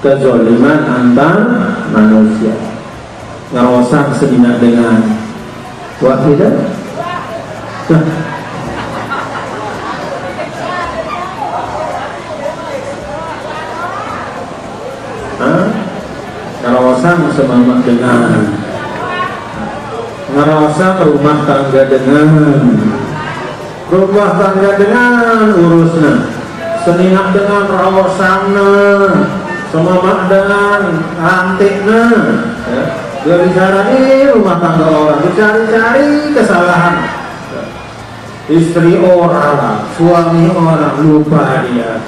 kezaliman antar manusia. Ngerosak sedina dengan wahidah. Ngerosak semamak dengan, ngerosak rumah tangga dengan, rumah tangga dengan urusnya, seniak dengan rawasana, semamak dengan rantiknya, ya. Dia bicara rumah tangga orang, dicari-cari kesalahan, istri orang, suami orang, lupa dia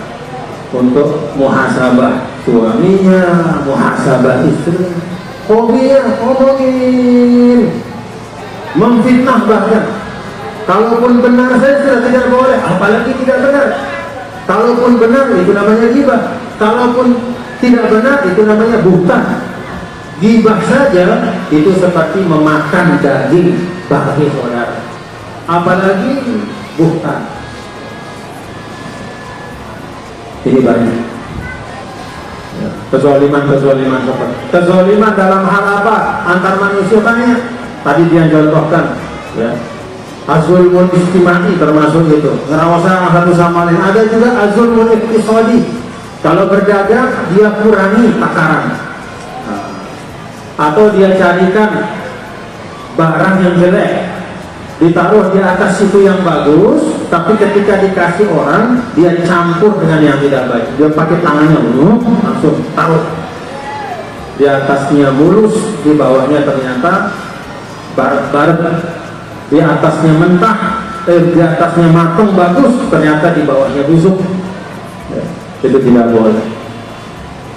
untuk muhasabah suaminya, muhasabah istri. Hobinya ngomongin, memfitnah bahkan. Kalaupun benar saya sudah tidak boleh, apalagi tidak benar. Kalaupun benar itu namanya ghibah, kalaupun tidak benar itu namanya buhtan. Ghibah saja itu seperti memakan daging bagi saudara, apalagi buhtan. Ini banyak ya, kezaliman seperti kezaliman dalam hal apa? Antar manusia banyak. Tadi dia contohkan ya, azulmun istimai termasuk itu, ngerawasa satu sama lain. Ada juga azulmun iqtisadi, kalau berdagang dia kurangi takaran, atau dia carikan barang yang jelek ditaruh di atas situ yang bagus, tapi ketika dikasih orang dia campur dengan yang tidak baik. Dia pakai tangannya langsung taruh di atasnya mulus, di bawahnya ternyata baret-baret, di atasnya mentah, di atasnya matang bagus, ternyata di bawahnya busuk ya, itu tidak boleh.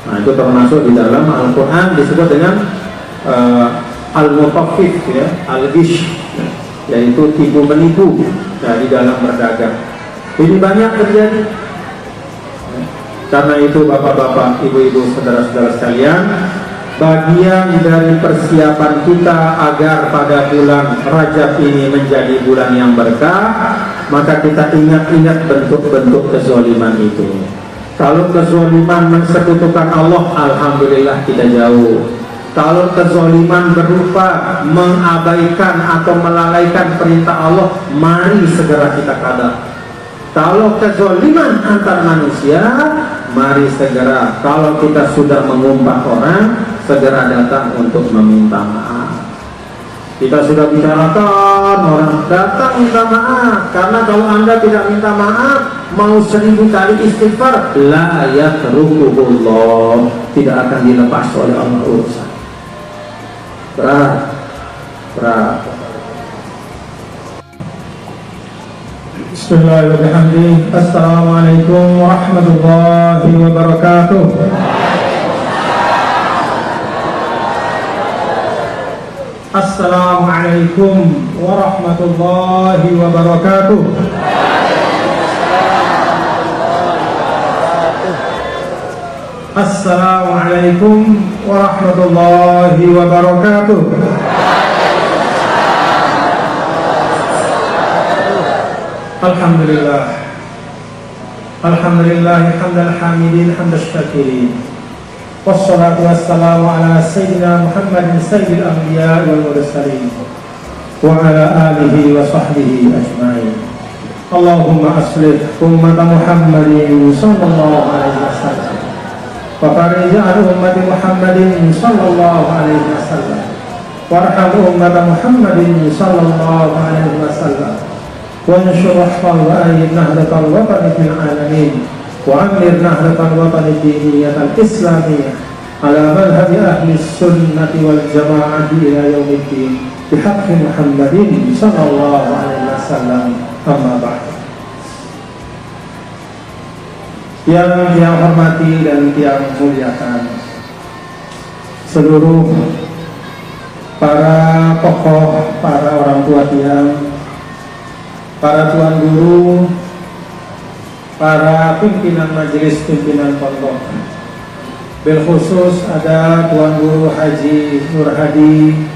Nah itu termasuk di dalam Al-Quran disebut dengan al-mutaffif ya, al-ghish, yaitu tipu menipu di dalam berdagang. Ini banyak terjadi. Karena itu bapak-bapak, ibu-ibu, saudara-saudara sekalian, bagian dari persiapan kita agar pada bulan Rajab ini menjadi bulan yang berkah, maka kita ingat-ingat bentuk-bentuk kezaliman itu. Kalau kezaliman mensekutukan Allah, alhamdulillah kita jauh. Kalau kezaliman berupa mengabaikan atau melalaikan perintah Allah, mari segera kita kadar. Kalau kezaliman antar manusia, mari segera, kalau kita sudah mengumpat orang, segera datang untuk meminta maaf. Kita sudah bicarakan, orang datang minta maaf. Karena kalau Anda tidak minta maaf, mau 1000 kali istighfar, la yatrukuhullah, tidak akan dilepas oleh Allah urusan. Berat. Bismillahirrahmanirrahim. Assalamualaikum warahmatullahi wabarakatuh. Assalamualaikum warahmatullahi wabarakatuh. Assalamualaikum warahmatullahi wabarakatuh. Alhamdulillah. Alhamdulillah hamdal hamidin hamdal syakirin. Wassalatu wassalamu ala sayyidina Muhammadin sayyidil anbiya wal mursalin wa ala alihi wa sahbihi ajma'in. Allahumma aslih ummata Muhammadin sallallahu alaihi wasallam wa farij an ummati Muhammadin sallallahu alaihi wasallam warham ummata Muhammadin sallallahu alaihi wasallam wa anshur rahmah wa ayyid nahdatal watani fil alamin wa amir nahdatal watani diniyatal islamiyah ala madhhabi ahli sunnati wal jama'ati ila yaumiddin bihaqqi Muhammadin sallallahu alaihi wasallam. Amma ba'd. Yang hormati dan yang muliakan seluruh para tokoh, para orang tua tiang, para tuan guru, para pimpinan majelis, pimpinan pondok. Bil khusus ada Tuan Guru Haji Nur Hadi,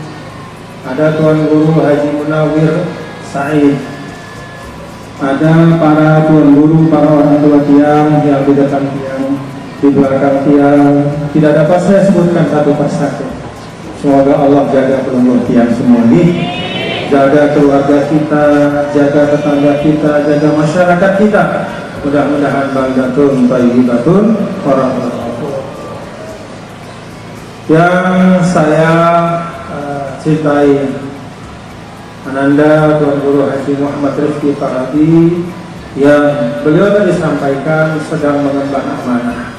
ada Tuan Guru Haji Munawir Said, ada para tuan guru, para orang tua tiang yang di depan tiang, di belakang tiang tidak dapat saya sebutkan satu persatu. Semoga Allah jaga pelunggu tiang semua ini, jaga keluarga kita, jaga tetangga kita, jaga masyarakat kita. Mudah-mudahan baldatun thayyibatun warahmatullahi. Yang saya cintai, Ananda Tuan Guru Haji Muhammad Rifki Farabi, yang beliau tadi sampaikan sedang mengemban amanah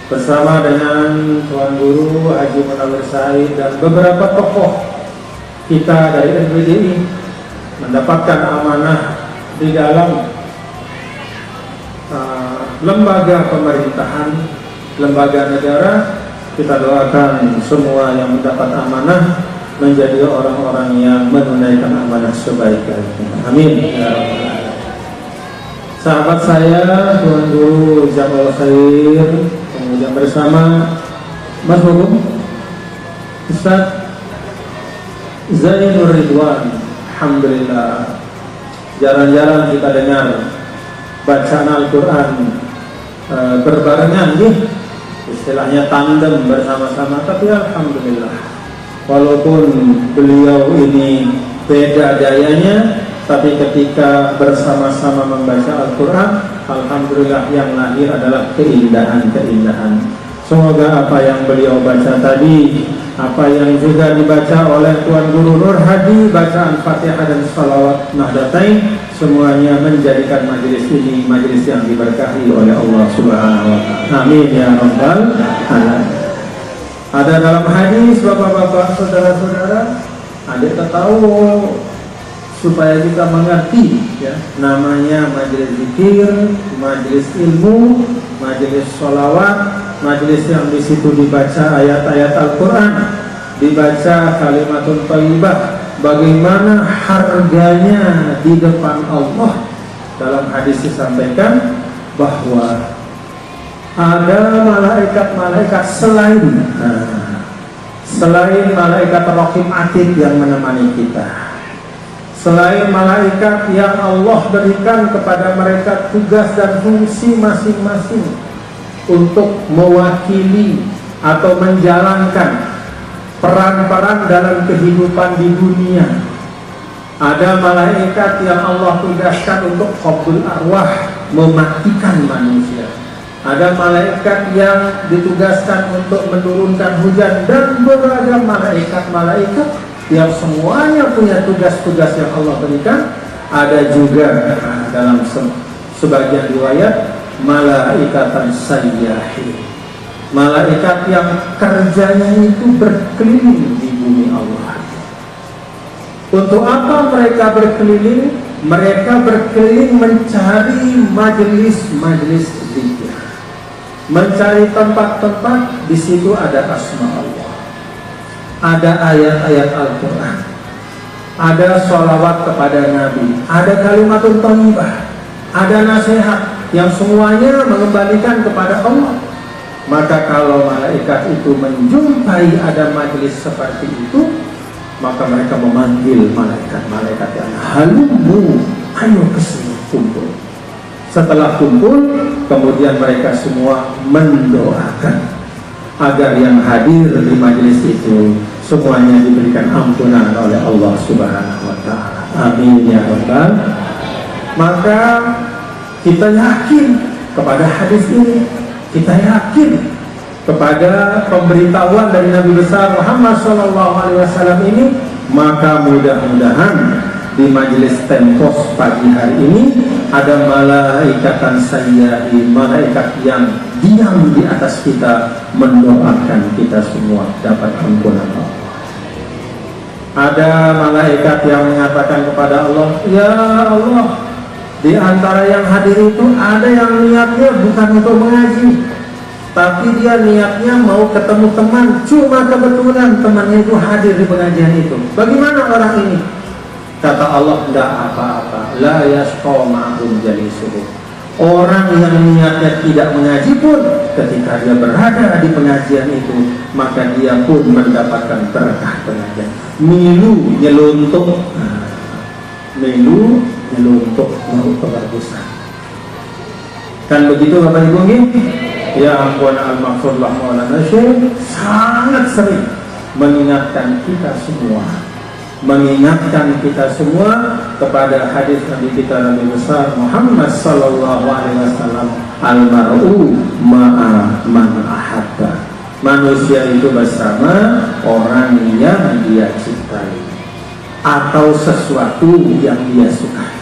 bersama dengan Tuan Guru Haji Munawir Said dan beberapa tokoh kita dari NPDI mendapatkan amanah di dalam lembaga pemerintahan, lembaga negara. Kita doakan semua yang mendapat amanah menjadi orang-orang yang menunaikan amanah sebaik-baiknya. Amin. Ya Rabbal Alamin. Sahabat saya, Tuan Guru Jamal Khair, kemudian bersama Mas Hukum, Ustaz Zainur Ridwan. Alhamdulillah, jarang-jarang kita dengar bacaan Al-Quran berbarengan nih, istilahnya tandem bersama-sama. Tapi alhamdulillah, walaupun beliau ini beda gayanya, tapi ketika bersama-sama membaca Al-Quran, alhamdulillah yang lahir adalah keindahan-keindahan. Semoga apa yang beliau baca tadi, apa yang juga dibaca oleh Tuan Guru Nur Hadi, bacaan Fatihah dan salawat Nahdatain, semuanya menjadikan majelis ini majelis yang diberkahi oleh Allah Subhanahu wa Ta'ala. Amin ya Rabbal Alamin. Ada dalam hadis, bapak-bapak, saudara-saudara, adik tahu supaya kita mengerti, ya, namanya majelis zikir, majelis ilmu, majelis sholawat, majelis yang di situ dibaca ayat-ayat Al-Quran, dibaca kalimatun thayyibah. Bagaimana harganya di depan Allah? Dalam hadis disampaikan bahwa ada malaikat-malaikat selain malaikat Raqib Atid yang menemani kita, selain malaikat yang Allah berikan kepada mereka tugas dan fungsi masing-masing untuk mewakili atau menjalankan peran-peran dalam kehidupan di dunia. Ada malaikat yang Allah tugaskan untuk qabdul arwah, mematikan manusia. Ada malaikat yang ditugaskan untuk menurunkan hujan, dan beragam malaikat-malaikat yang semuanya punya tugas-tugas yang Allah berikan. Ada juga dalam sebagian riwayat malaikatan sayyahin, malaikat yang kerjanya itu berkeliling di bumi Allah. Untuk apa mereka berkeliling? Mereka berkeliling mencari majelis-majelis zikir, mencari tempat-tempat di situ ada asma Allah, ada ayat-ayat Al-Quran, ada sholawat kepada Nabi, ada kalimatun thayyibah, ada nasihat yang semuanya mengembalikan kepada Allah. Maka kalau malaikat itu menjumpai ada majelis seperti itu, maka mereka memanggil malaikat-malaikat yang halummu, ayo kesini kumpul. Setelah kumpul, kemudian mereka semua mendoakan agar yang hadir di majelis itu semuanya diberikan ampunan oleh Allah Subhanahu wa Ta'ala. Amin ya Rabbal. Maka kita yakin kepada hadis ini, kita yakin kepada pemberitahuan dari Nabi besar Muhammad SAW ini, maka mudah-mudahan di majelis Tempos pagi hari ini ada malaikatan sayyahin, malaikat yang diam di atas kita mendoakan kita semua dapat ampunan Allah. Ada malaikat yang mengatakan kepada Allah, ya Allah, di antara yang hadir itu ada yang niatnya bukan untuk mengaji, tapi dia niatnya mau ketemu teman, cuma kebetulan temannya itu hadir di pengajian itu. Bagaimana orang ini? Kata Allah, tidak apa-apa, la yashqa ma'hum jalisuhum. Orang yang niatnya tidak mengaji pun ketika dia berada di pengajian itu, maka dia pun mendapatkan berkah pengajian. Milu nyeluntuk, milu nyeluntuk mau kebagusan. Kan begitu Bapak Ibu? Ya ampun, al-maksudullah Maulana Syekh sangat sering mengingatkan kita semua kepada hadis Nabi kita, Nabi besar Muhammad sallallahu alaihi wasallam, al-mar'u ma'a man ahabba. Manusia itu bersama orang yang dia cintai atau sesuatu yang dia sukai.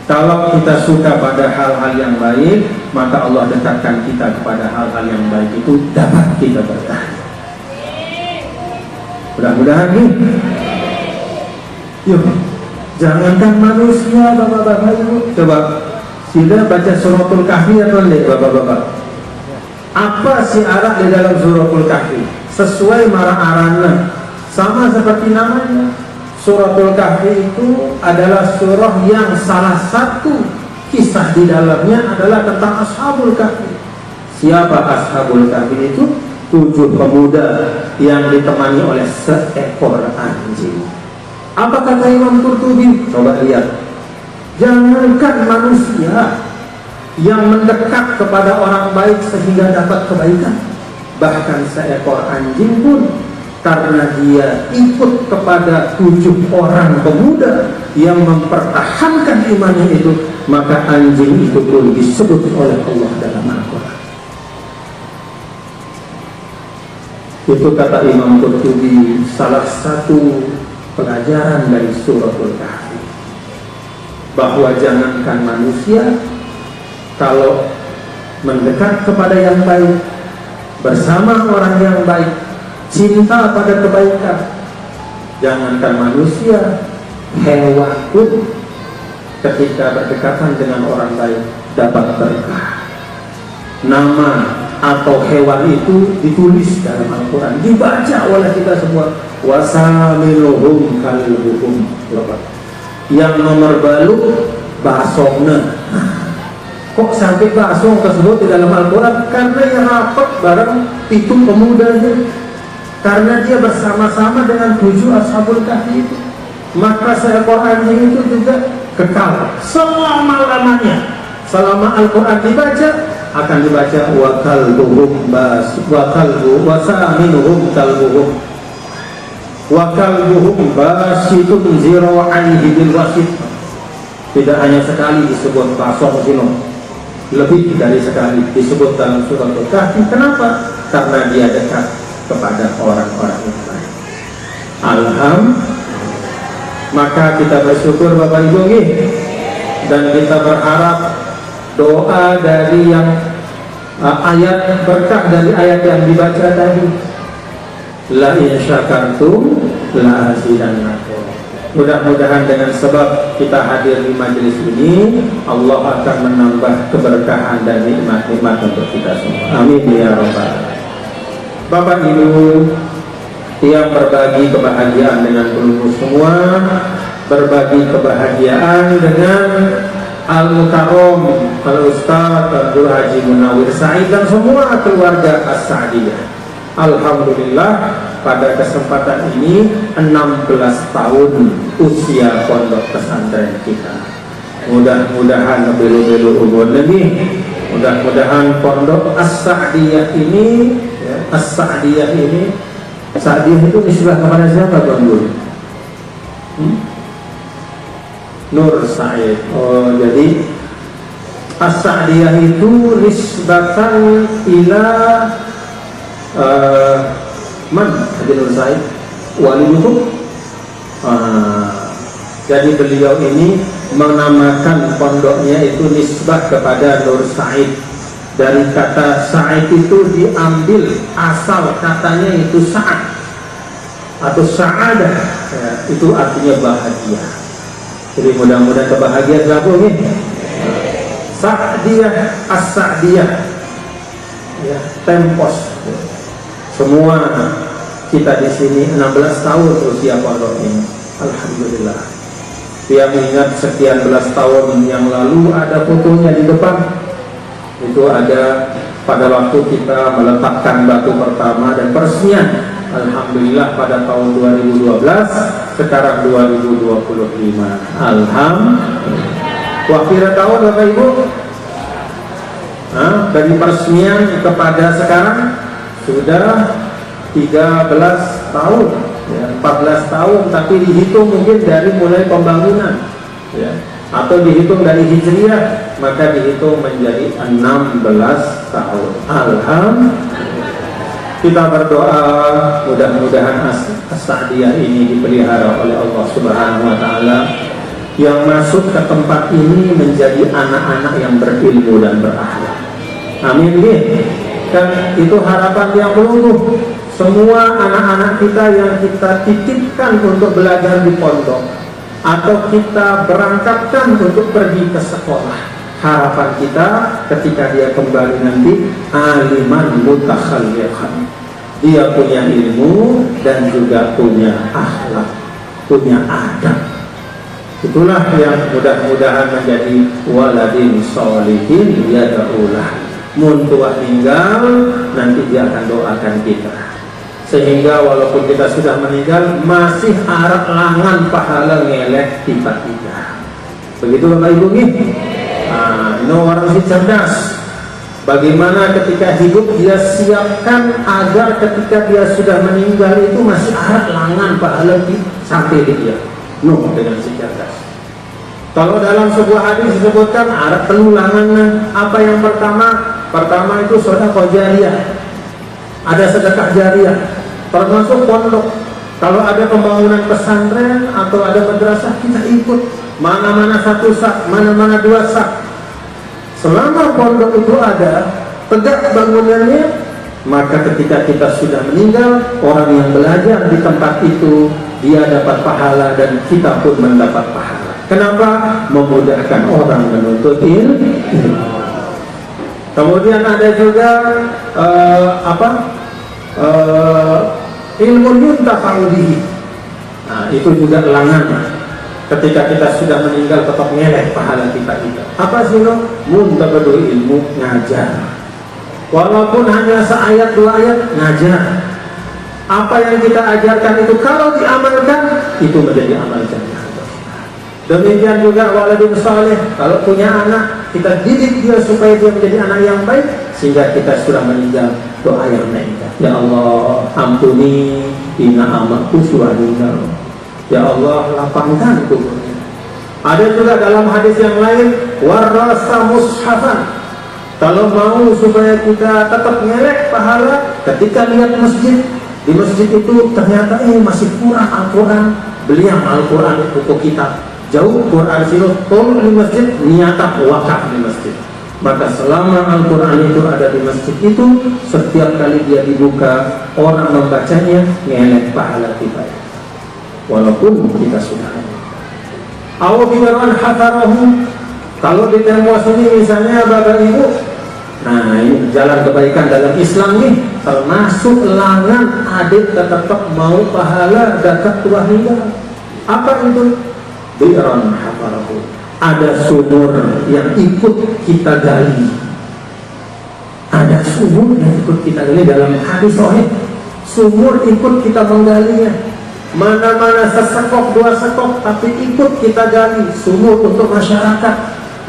Kalau kita suka pada hal-hal yang baik, maka Allah dekatkan kita kepada hal-hal yang baik itu, dapat kita bertahan. Mudah-mudahan nih. Yuk, jangankan manusia, bapak-bapak ibu. Coba sila baca suratul kahfi atau tidak, bapak-bapak? Apa sih arah di dalam suratul kahfi? Sesuai marah-arana, sama seperti namanya. Suratul Kahfi itu adalah surah yang salah satu kisah di dalamnya adalah tentang Ashabul Kahfi. Siapa Ashabul Kahfi itu? 7 pemuda yang ditemani oleh seekor anjing. Apa kata Imam Qurtubi? Coba lihat. Jangankan manusia yang mendekat kepada orang baik sehingga dapat kebaikan, bahkan seekor anjing pun, karena dia ikut kepada 7 orang pemuda yang mempertahankan imannya itu, maka anjing itu pun disebut oleh Allah dalam Al-Quran. Itu kata Imam Qurtubi, salah satu pelajaran dari suratul Kahfi, bahwa jangankan manusia, kalau mendekat kepada yang baik, bersama orang yang baik, cinta pada kebaikan, jangankan manusia, hewan pun ketika berdekatan dengan orang baik dapat berkah. Nama atau hewan itu ditulis dalam Al-Quran, dibaca oleh kita semua. Wasamiluhum kalbuhum. Yang nomor balu basongna. Kok sampai basong tersebut di dalam Al-Quran? Karena yang rapat barang itu pemudanya, karena dia bersama-sama dengan 7 Ashabul Kahfi itu, maka seekor anjing itu juga kekal selama-lamanya. Selama Al-Quran dibaca, akan dibaca wa kalbuhum wasaminuhum kalbuhum wa kalbuhum basitun zira'aihi bil wasit. Tidak hanya sekali disebut basong sino, lebih dari sekali disebut dalam surat Al-Kahfi. Kenapa? Karena dia dekat kepada orang-orang yang baik. Maka kita bersyukur Bapak Ibu nih, dan kita berharap doa dari yang ayat berkah dari ayat yang dibaca tadi, la in syakartum la azidannakum. Mudah-mudahan dengan sebab kita hadir di majelis ini, Allah akan menambah keberkahan dan nikmat-nikmat untuk kita semua. Amin ya rabbal alamin. Bapak Ibu yang berbagi kebahagiaan dengan peluru semua, berbagi kebahagiaan dengan Al-Mukarram Al-Ustaz Abdul Haji Munawir Said dan semua keluarga As-Sa'diyah. Alhamdulillah, pada kesempatan ini 16 tahun usia pondok pesantren kita. Mudah-mudahan belu-belu umur lebih. Mudah-mudahan pondok As-Sa'diyah ini, As-Sa'diyah ini, Sa'diyah itu nisbah kepada siapa Bang Guru? Nur Said. Oh, jadi As-Sa'diyah itu nisbatan ila man? Haji Nur Said wali hukum. Jadi beliau ini menamakan pondoknya itu nisbah kepada Nur Said. Dari kata Said itu diambil asal katanya itu Sa'ad atau Sa'adah, ya, itu artinya bahagia. Jadi mudah-mudahan kebahagiaan gabung ini. Sa'diyah, As-Sa'diyah, ya, tempos. Semua kita di sini 16 tahun usia pondok ini. Alhamdulillah. Dia mengingat sekian belas tahun yang lalu ada fotonya di depan. Itu ada pada waktu kita meletakkan batu pertama dan peresmian. Alhamdulillah pada tahun 2012, sekarang 2025. Alhamdulillah. Waktu tahun Bapak Ibu dari peresmian kepada sekarang sudah 13 tahun, ya, 14 tahun, tapi dihitung mungkin dari mulai pembangunan, ya, atau dihitung dari Hijriah, maka dihitung menjadi 16 tahun. Alhamdulillah. Kita berdoa mudah-mudahan as-Sa'diyah ini dipelihara oleh Allah Subhanahu wa Ta'ala, yang masuk ke tempat ini menjadi anak-anak yang berilmu dan berakhlak. Amin. Dan itu harapan yang meluluh. Semua anak-anak kita yang kita titipkan untuk belajar di pondok atau kita berangkatkan untuk pergi ke sekolah, harapan kita ketika dia kembali nanti aliman mutakhalliqan, dia punya ilmu dan juga punya akhlak, punya adab. Itulah yang mudah-mudahan menjadi waladin sholihin yad'ulah. Mun tua tinggal, nanti dia akan doakan kita, sehingga walaupun kita sudah meninggal masih arak langan pahala ngelek tiba-tiba. Begitu Bapak Ibu nih. Ini orang si cerdas. Bagaimana ketika hidup dia siapkan agar ketika dia sudah meninggal itu masih arak langan pahala sampai dia. Dengan si cerdas. Kalau dalam sebuah hadis disebutkan arak telulangan, apa yang pertama? Pertama itu sedekah jariyah. Ada sedekah jariyah, termasuk pondok. Kalau ada pembangunan pesantren atau ada madrasah, kita ikut. Mana-mana satu sak, mana-mana dua sak. Selama pondok itu ada, tegak bangunannya, maka ketika kita sudah meninggal, orang yang belajar di tempat itu, dia dapat pahala dan kita pun mendapat pahala. Kenapa? Memudahkan orang menuntut ilmu. Kemudian ada juga ilmu yuntafa'u bihi. Nah, itu juga langan. Ketika kita sudah meninggal tetap ngelek pahala kita. Apa sih lo? Muntabadu ilmu, ngajar. Walaupun hanya seayat dua ayat, ngajar. Apa yang kita ajarkan itu kalau diamalkan itu menjadi amal jannah. Demikian juga waladun saleh, kalau punya anak kita didik dia supaya dia menjadi anak yang baik, sehingga kita sudah meninggal doa yang baik. Ya Allah, ampuni inna amakku sudah meninggal. Ya Allah, lapangkan kuburnya. Ada juga dalam hadis yang lain, warasa mushafan. Kalau mau supaya kita tetap ngelek pahala, ketika lihat masjid, di masjid itu ternyata masih kurang Al-Quran, beli yang Al-Quran buku kitab. Jauh Quran sini, tolong di masjid, niatan wakaf di masjid. Maka selama Al-Quran itu ada di masjid itu, setiap kali dia dibuka, orang membacanya, ngelek pahala kita. Walaupun kita sudah ada. Awabiran hatarahu. Kalau di Temos ini misalnya Bapak Ibu, nah ini jalan kebaikan dalam Islam nih, termasuk langan adik tetap mau pahala dekat tua hingga. Apa itu? Bi'ran hafarahu. Ada sumur yang ikut kita gali. Ada sumur yang ikut kita gali dalam hadis sahih. Sumur ikut kita menggalinya. Mana-mana sesekok dua sekok, tapi ikut kita gali sumur untuk masyarakat.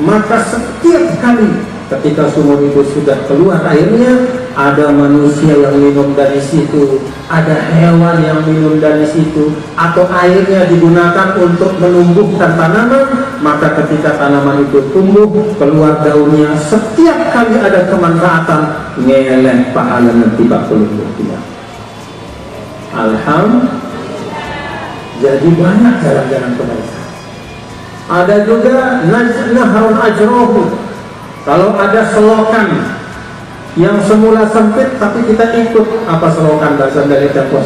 Maka setiap kali ketika sumur itu sudah keluar airnya, ada manusia yang minum dari situ, ada hewan yang minum dari situ, atau airnya digunakan untuk menumbuhkan tanaman, maka ketika tanaman itu tumbuh, keluar daunnya, setiap kali ada kemanfaatan, ngeleng pahala nanti bakul dia. Alhamdulillah. Jadi banyak jalan-jalan kebaikan. Ada juga nahrun ajrohu. Kalau ada selokan yang semula sempit tapi kita ikut, apa selokan bahasa dari Temos?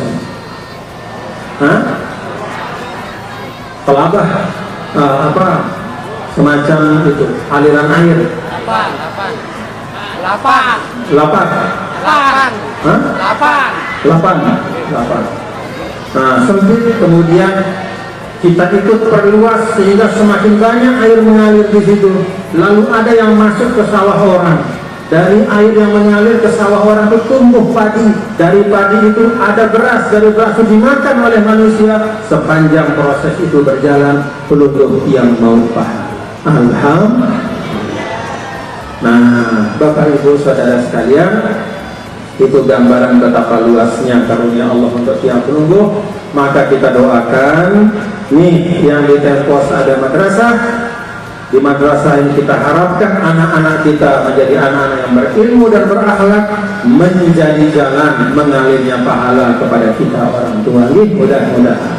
Pelabah, apa semacam itu aliran air. Lapan. Nah, sempit kemudian kita ikut perluas sehingga semakin banyak air mengalir di situ. Lalu ada yang masuk ke sawah orang. Dari air yang mengalir ke sawah orang itu tumbuh padi. Dari padi itu ada beras. Dari beras itu dimakan oleh manusia. Sepanjang proses itu berjalan, peluduk yang mau pahala. Alhamdulillah. Nah, Bapak Ibu Saudara sekalian, itu gambaran betapa luasnya karunia Allah untuk tiap penunggu. Maka kita doakan, nih yang di Tempos ada madrasah. Di madrasah ini kita harapkan anak-anak kita menjadi anak-anak yang berilmu dan berakhlak, menjadi jalan mengalirnya pahala kepada kita orang tua. Mudah-mudahan.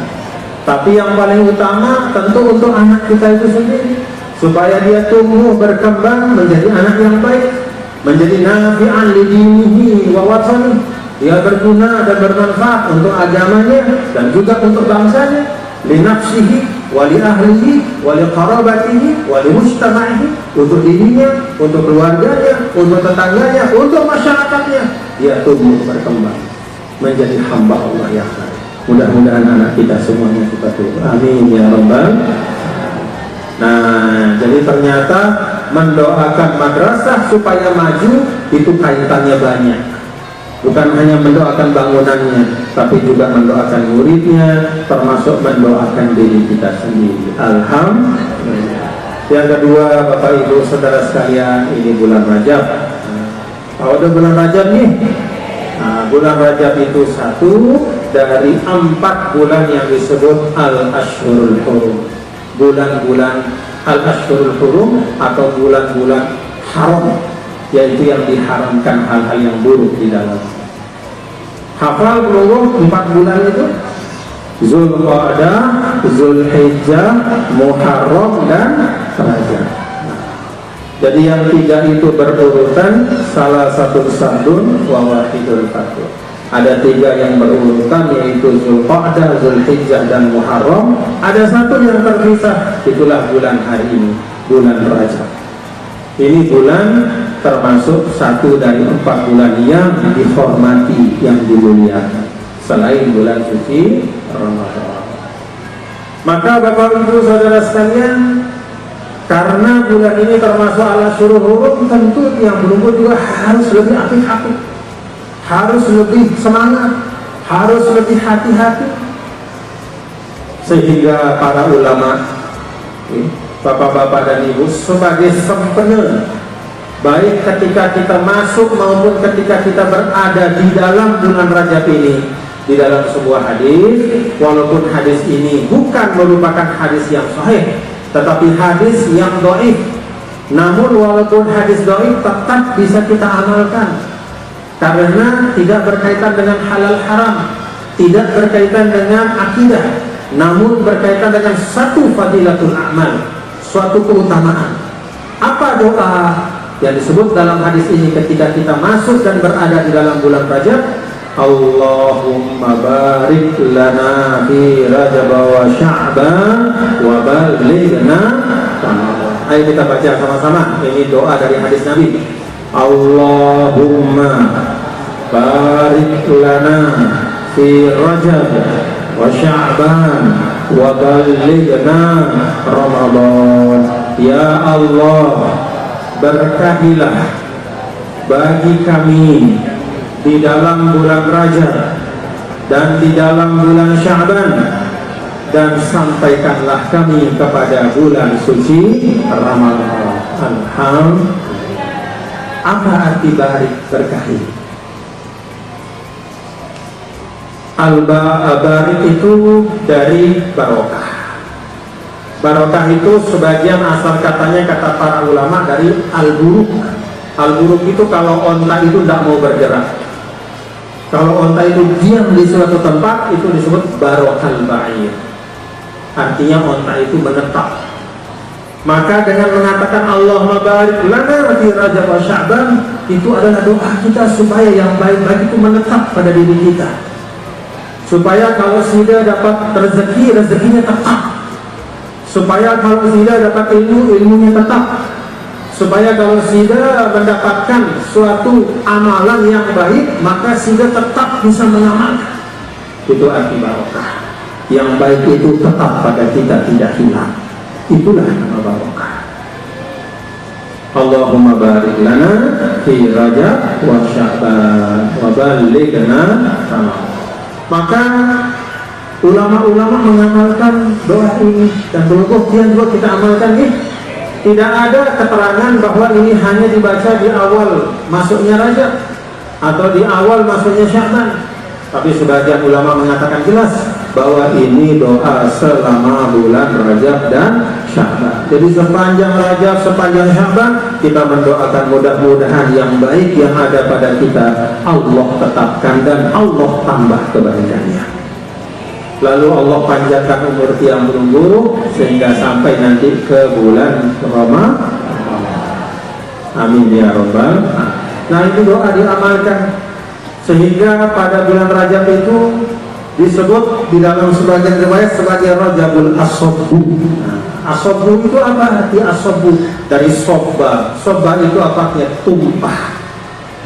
Tapi yang paling utama tentu untuk anak kita itu sendiri, supaya dia tumbuh berkembang menjadi anak yang baik, menjadi nafi'an li dinihi wa watani. Dia berguna dan bermanfaat untuk agamanya dan juga untuk bangsanya, li nafsihi wa li ahlihi wa li qarabatihi wa li mujtama'ihi, untuk dirinya, untuk keluarganya, untuk tetangganya, untuk masyarakatnya. Dia tumbuh berkembang menjadi hamba Allah yang baik. Mudah-mudahan anak kita semuanya seperti itu. Amin ya rabbal. Nah, jadi ternyata mendoakan madrasah supaya maju itu kaitannya banyak. Bukan hanya mendoakan bangunannya, tapi juga mendoakan muridnya, termasuk mendoakan diri kita sendiri. Alhamdulillah. Yang kedua, Bapak Ibu Saudara sekalian, ini bulan Rajab. Kalau udah bulan Rajab nih, nah, bulan Rajab itu satu dari 4 bulan yang disebut Al-Ashhurul Hurum. Bulan-bulan Al-Ashhurul Hurum atau bulan-bulan haram, yaitu yang diharamkan hal-hal yang buruk di dalam. Hafal belum 4 bulan itu? Zulqa'dah, Zulhijjah, Muharram, dan Rajab. Jadi yang 3 itu berurutan, salah satu sadun wa wahidul fatur. Ada 3 yang berurutan, yaitu Zulqa'dah, Zulhijjah, dan Muharram. Ada 1 yang terpisah, itulah bulan hari ini, bulan Rajab. Ini bulan termasuk 1 dari 4 bulan yang dihormati, yang dimuliakan selain bulan suci Ramadan. Maka Bapak Ibu Saudara sekalian, karena bulan ini termasuk Al-Ashhurul Hurum, tentu yang menunggu juga harus lebih apik-apik, harus lebih semangat, harus lebih hati-hati. Sehingga para ulama, bapak-bapak dan ibu, sebagai sempena, baik ketika kita masuk maupun ketika kita berada di dalam bulan Rajab ini, di dalam sebuah hadis, walaupun hadis ini bukan merupakan hadis yang sahih, tetapi hadis yang dhaif, namun walaupun hadis dhaif tetap bisa kita amalkan, karena tidak berkaitan dengan halal haram, tidak berkaitan dengan akidah, namun berkaitan dengan satu fadilatul amal, suatu keutamaan. Apa doa yang disebut dalam hadis ini ketika kita masuk dan berada di dalam bulan Rajab? Allahumma barik lana fi Rajab wa Sya'ban wa balighna Ramadan. Ayo kita baca sama-sama. Ini doa dari hadis Nabi. Allahumma barik lana fi Rajab wa Sya'ban wa balighna Ramadan. Ya Allah, berkahilah bagi kami di dalam bulan Rajab dan di dalam bulan Sya'ban, dan sampaikanlah kami kepada bulan suci Ramadan. Alhamdulillah. Apa arti barik, berkahi? Al-barik itu dari barokah. Barokah itu sebagian asal katanya, kata para ulama, dari al-buruk. Al-buruk itu kalau onta itu tidak mau bergerak. Kalau onta itu diam di suatu tempat, itu disebut barokal ba'ir. Artinya onta itu menetap. Maka dengan mengatakan Allahumma barik lana fi Rajab wa Sya'ban, itu adalah doa kita supaya yang baik-baik itu menetap pada diri kita. Supaya kalau sudah dapat rezeki, rezekinya tetap. Supaya kalau sudah dapat ilmu, ilmunya tetap. Supaya kalau sudah mendapatkan suatu amalan yang baik, maka sudah tetap bisa mengamalkan. Itu arti barokah. Yang baik itu tetap pada kita, tidak hilang. Itulah nama barokah. Allahumma barik lana fi Rajab wa Sya'ban wa balighna Ramadan. Maka ulama-ulama mengamalkan doa ini, dan berikut juga kita amalkan nih. Tidak ada keterangan bahwa ini hanya dibaca di awal masuknya Rajab atau di awal masuknya Sya'ban. Tapi sebagian ulama mengatakan jelas bahwa ini doa selama bulan Rajab dan Sya'ban. Jadi sepanjang Rajab, sepanjang Sya'ban kita mendoakan mudah-mudahan yang baik yang ada pada kita Allah tetapkan dan Allah tambah kebaikannya. Lalu Allah panjangkan umur tiang burung sehingga sampai nanti ke bulan Ramadan. Amin ya Rabbal. Nah itu doa diamalkan sehingga pada bulan Rajab itu disebut di dalam sebagian riwayat sebagai Rajabul Asobbu. Asobbu itu apa arti asobbu? Dari sobba. Sobba itu apa? Ya, tumpah.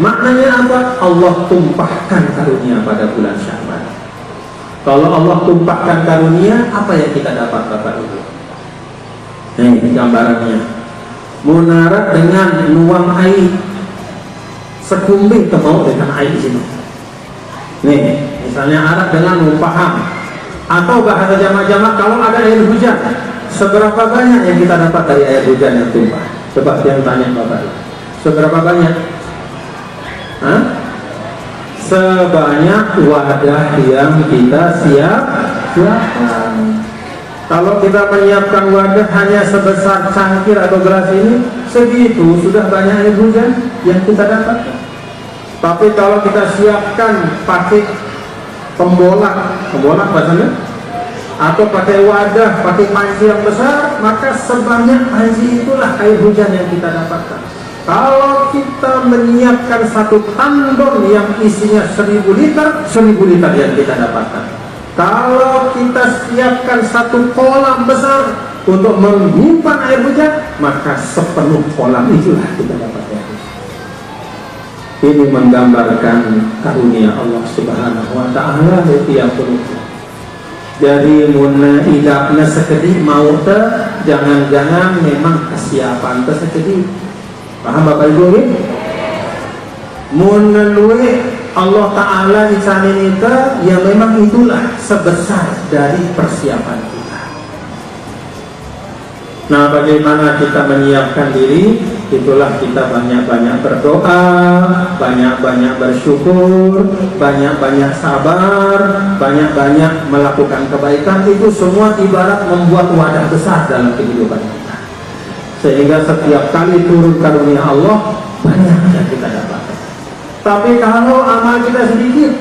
Maknanya apa? Allah tumpahkan karunia pada bulan Sya'ban. Kalau Allah tumpahkan karunia, apa yang kita dapat Bapak Ibu? Nih gambarannya. Munarat dengan nuang air, sekumbi kemau dengan air sini. Nih, misalnya Arab dengan numpaham, atau bahasa jamak-jamak kalau ada air hujan, seberapa banyak yang kita dapat dari air hujan yang tumpah? Coba yang tanya Bapak Ibu. Seberapa banyak? Hah? Sebanyak wadah yang kita siapkan. Kalau kita menyiapkan wadah hanya sebesar cangkir atau gelas ini, segitu sudah banyak air hujan yang kita dapatkan. Tapi kalau kita siapkan pakai pembolak bahasanya, atau pakai wadah, pakai panci yang besar, maka sebanyak panci itulah air hujan yang kita dapatkan. Kalau kita menyiapkan satu tandon yang isinya 1000 liter, 1000 liter yang kita dapatkan. Kalau kita siapkan satu kolam besar untuk menyimpan air hujan, maka sepenuh kolam itulah kita dapatkan. Ini menggambarkan karunia Allah Subhanahu wa Ta'ala di tiap pulau. Dari muna idapna sekedih mau jangan-jangan memang kesiapan sekedih. Paham Bapak Ibu ini? Menelui Allah Ta'ala di sana kita yang memang itulah sebesar dari persiapan kita. Nah bagaimana kita menyiapkan diri? Itulah kita banyak-banyak berdoa, banyak-banyak bersyukur, banyak-banyak sabar, banyak-banyak melakukan kebaikan. Itu semua ibarat membuat wadah besar dalam kehidupan kita, sehingga setiap kali turun karunia Allah banyak yang kita dapatkan. Tapi kalau amal kita sedikit,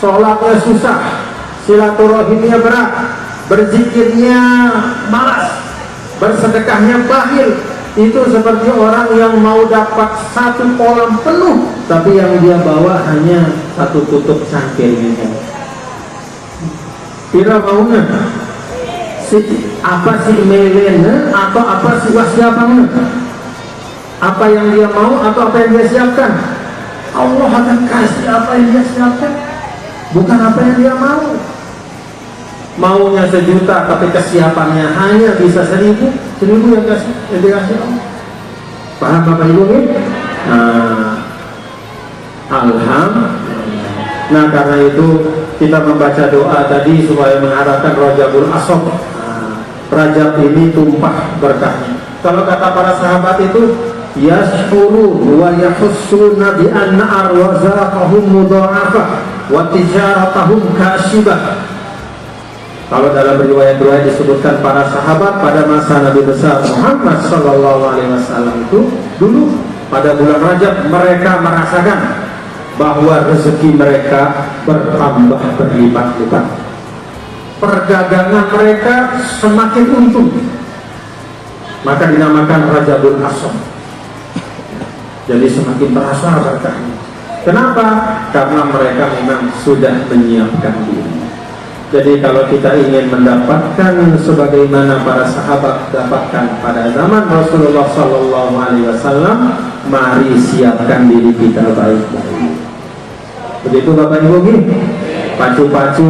sholatnya susah, silaturahimnya berat, berzikirnya malas, bersedekahnya bakhil, itu seperti orang yang mau dapat satu kolam penuh, tapi yang dia bawa hanya satu tutup cangkirnya. Kira maunya apa sih melena atau apa sih wasiapanya? Apa yang dia mau atau apa yang dia siapkan? Allah akan kasih apa yang dia siapkan, bukan apa yang dia mau. Maunya 1 juta tapi kesiapannya hanya bisa 1000 yang dikasih Allah. Paham Bapak Ibu ini? Alhamdulillah. Nah karena itu kita membaca doa tadi supaya mengharapkan Rajabul Asob. Rajab ini tumpah berkahnya. Kalau kata para sahabat itu, yashkuru wa yahussuna bi anna arwazaqahum mudha'afah wa tijaratahum kasibah. Kalau dalam riwayat-riwayat disebutkan para sahabat pada masa Nabi besar Muhammad sallallahu alaihi wasallam itu dulu pada bulan Rajab mereka merasakan bahwa rezeki mereka bertambah berlipat-lipat. Perdagangan mereka semakin untung, maka dinamakan Rajabul Asob. Jadi semakin terasa berkahnya. Kenapa? Karena mereka memang sudah menyiapkan diri. Jadi kalau kita ingin mendapatkan sebagaimana para sahabat dapatkan pada zaman Rasulullah Sallallahu Alaihi Wasallam, mari siapkan diri kita baik-baik. Begitu Bapak Ibu, pacu-pacu.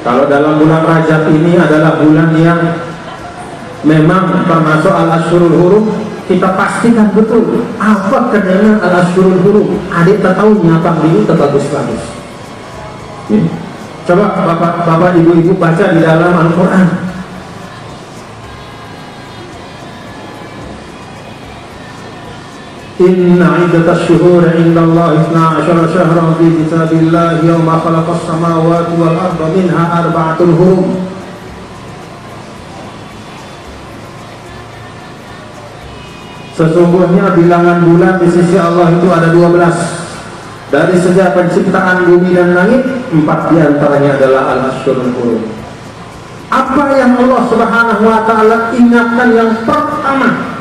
Kalau dalam bulan Rajab ini adalah bulan yang memang termasuk al-ashurul hurum, kita pastikan betul apa kenanya al-ashurul hurum. Adik tahu nyapa dulu terbagus-bagus. Coba bapak ibu-ibu baca di dalam Al-Quran. Inna iddatas syuhur indallahi 12 syahran fi kitabillahi yawma khalaqas samawati wal arda minha arba'atul hurum. Sesungguhnya bilangan bulan di sisi Allah itu ada 12. Dari sejak penciptaan bumi dan langit, 4 diantaranya adalah al-ashhurul hurum. Apa yang Allah Subhanahu wa ta'ala ingatkan yang pertama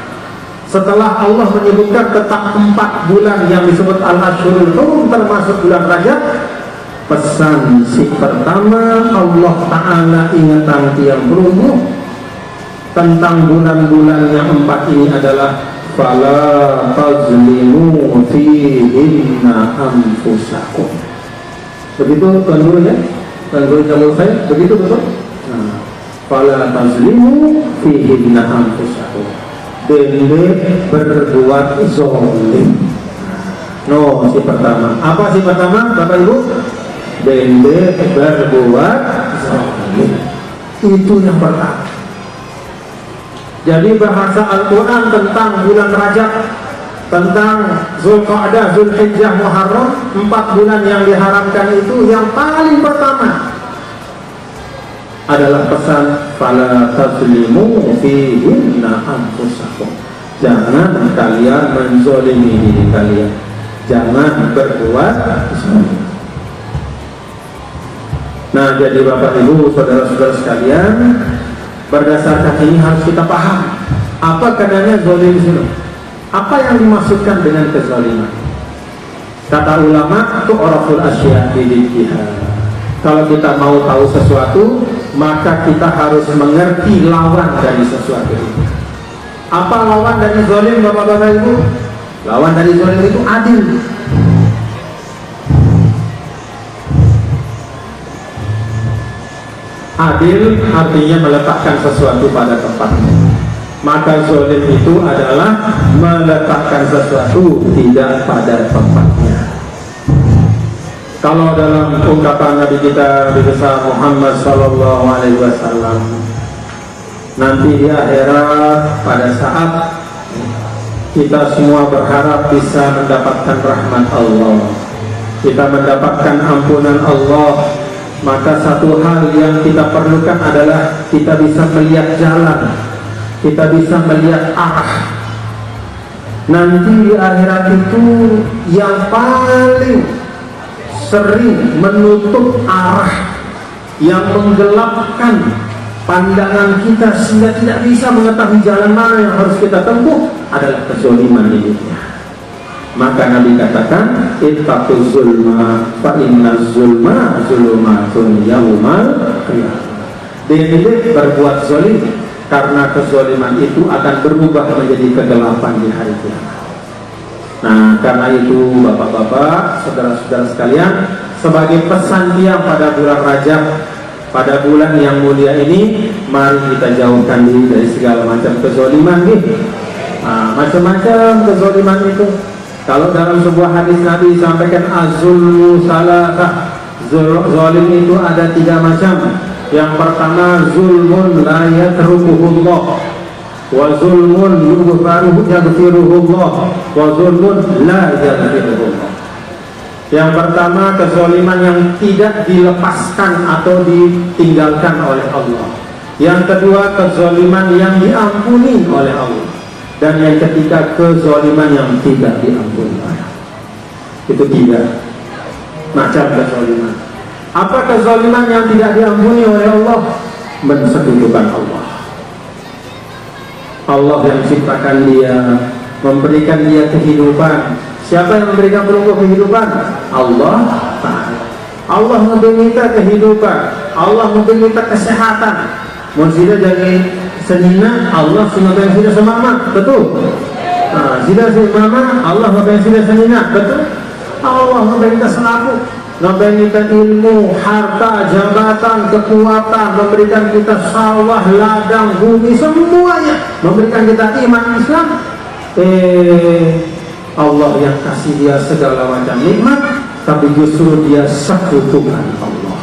setelah Allah menyebutkan tentang 4 bulan yang disebut al-ashhurul hurum termasuk bulan Rajab? Pesan si pertama, Allah Ta'ala ingatkan tiang berumur tentang bulan-bulan yang 4 ini adalah fala tazlimu fihinna anfusakum. Begitu tuan guru ya, tuan guru Jamul Khair, begitu betul? Nah, fala tazlimu fihinna anfusakum. Dende berbuat zolim. No, si pertama. Apa si pertama, Bapak Ibu? Dende berbuat zolim. Itu yang pertama. Jadi bahasa Al-Quran tentang bulan Rajab, tentang Zulqa'dah, Zulhijjah, Muharram, 4 bulan yang diharamkan itu, yang paling pertama adalah pesan fala tazlimu fihinna anfusakum. Jangan kalian menzolimi diri kalian, jangan berbuat zolim. Nah, jadi Bapak Ibu, saudara-saudara sekalian, berdasarkan ini harus kita paham apa kadanya zolim itu. Apa yang dimaksudkan dengan kezaliman? Kata ulama itu oraful asya bididdiha. Kalau kita mau tahu sesuatu, maka kita harus mengerti lawan dari sesuatu itu. Apa lawan dari zolim, Bapak-bapak Ibu? Lawan dari zolim itu adil. Adil artinya meletakkan sesuatu pada tempatnya. Maka zolim itu adalah meletakkan sesuatu tidak pada tempatnya. Kalau dalam ungkapan Nabi kita Nabi besar Muhammad sallallahu alaihi wasallam, nanti di akhirat pada saat kita semua berharap bisa mendapatkan rahmat Allah, kita mendapatkan ampunan Allah, maka satu hal yang kita perlukan adalah kita bisa melihat jalan, kita bisa melihat arah. Nanti di akhirat itu yang paling sering menutup arah, yang menggelapkan pandangan kita sehingga tidak bisa mengetahui jalan mana yang harus kita tempuh adalah kezaliman hidupnya. Maka Nabi katakan ittaqu zulma fa inna zulma zulumatun yaumal qiyamah. Dede berbuat zalim karena kezaliman itu akan berubah menjadi kegelapan di hari kiamat. Nah, karena itu Bapak-bapak, saudara-saudara sekalian, sebagai pesan tiang pada bulan Rajab, pada bulan yang mulia ini, mari kita jauhkan diri dari segala macam kezaliman gitu. Nah, macam-macam kezaliman itu. Kalau dalam sebuah hadis Nabi sampaikan az-zulmu salasah, zalim itu ada 3 macam. Yang pertama zulmun la yatrukuhullah, wa zulmun yaghfiruhullah, wa zulmun la yaghfiruhullah. Yang pertama kezaliman yang tidak dilepaskan atau ditinggalkan oleh Allah. Yang kedua kezaliman yang diampuni oleh Allah. Dan yang ketiga kezaliman yang tidak diampuni oleh Allah. Itu 3 macam kezaliman. Apa kezaliman yang tidak diampuni oleh Allah? Mensekutukan Allah. Allah yang ciptakan dia, memberikan dia kehidupan. Siapa yang memberikan pelunggu kehidupan? Allah Ta'ala. Allah memberi kita kehidupan, Allah memberi kita kesehatan. Mau sida jadi senina, Allah sehingga sida semama, betul? Nah, sida semama, Allah memberi sida senina, betul? Allah memberi kita selaku, memberi kita ilmu, harta, jabatan, kekuatan, memberikan kita sawah, ladang, bumi, semuanya, memberikan kita iman Islam. Allah yang kasih dia segala macam nikmat, tapi justru dia sekutukan Allah,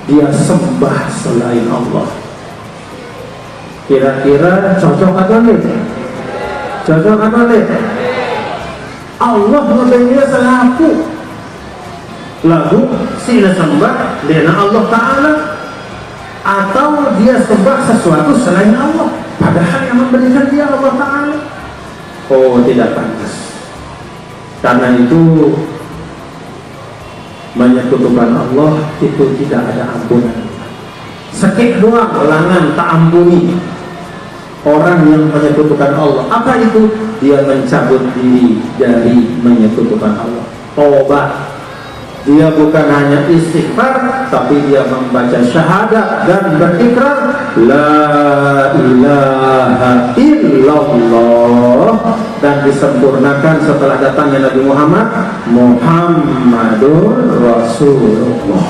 dia sembah selain Allah. Kira-kira cocok atau enggak? Cocok atau enggak? Allah ngebengnya selaku lalu sila sembah dena Allah Ta'ala, atau dia sembah sesuatu selain Allah padahal yang memberikan dia Allah Ta'ala. Oh, tidak pantas. Karena itu menyekutukan Allah itu tidak ada ampunan. Sekik doang ulangan tak ampuni orang yang menyekutukan Allah. Apa itu? Dia mencabut diri dari menyekutukan Allah. Tobat. Dia bukan hanya istighfar, tapi dia membaca syahadat dan berikrar la ilaha illallah, dan disempurnakan setelah datangnya Nabi Muhammad, Muhammadur Rasulullah.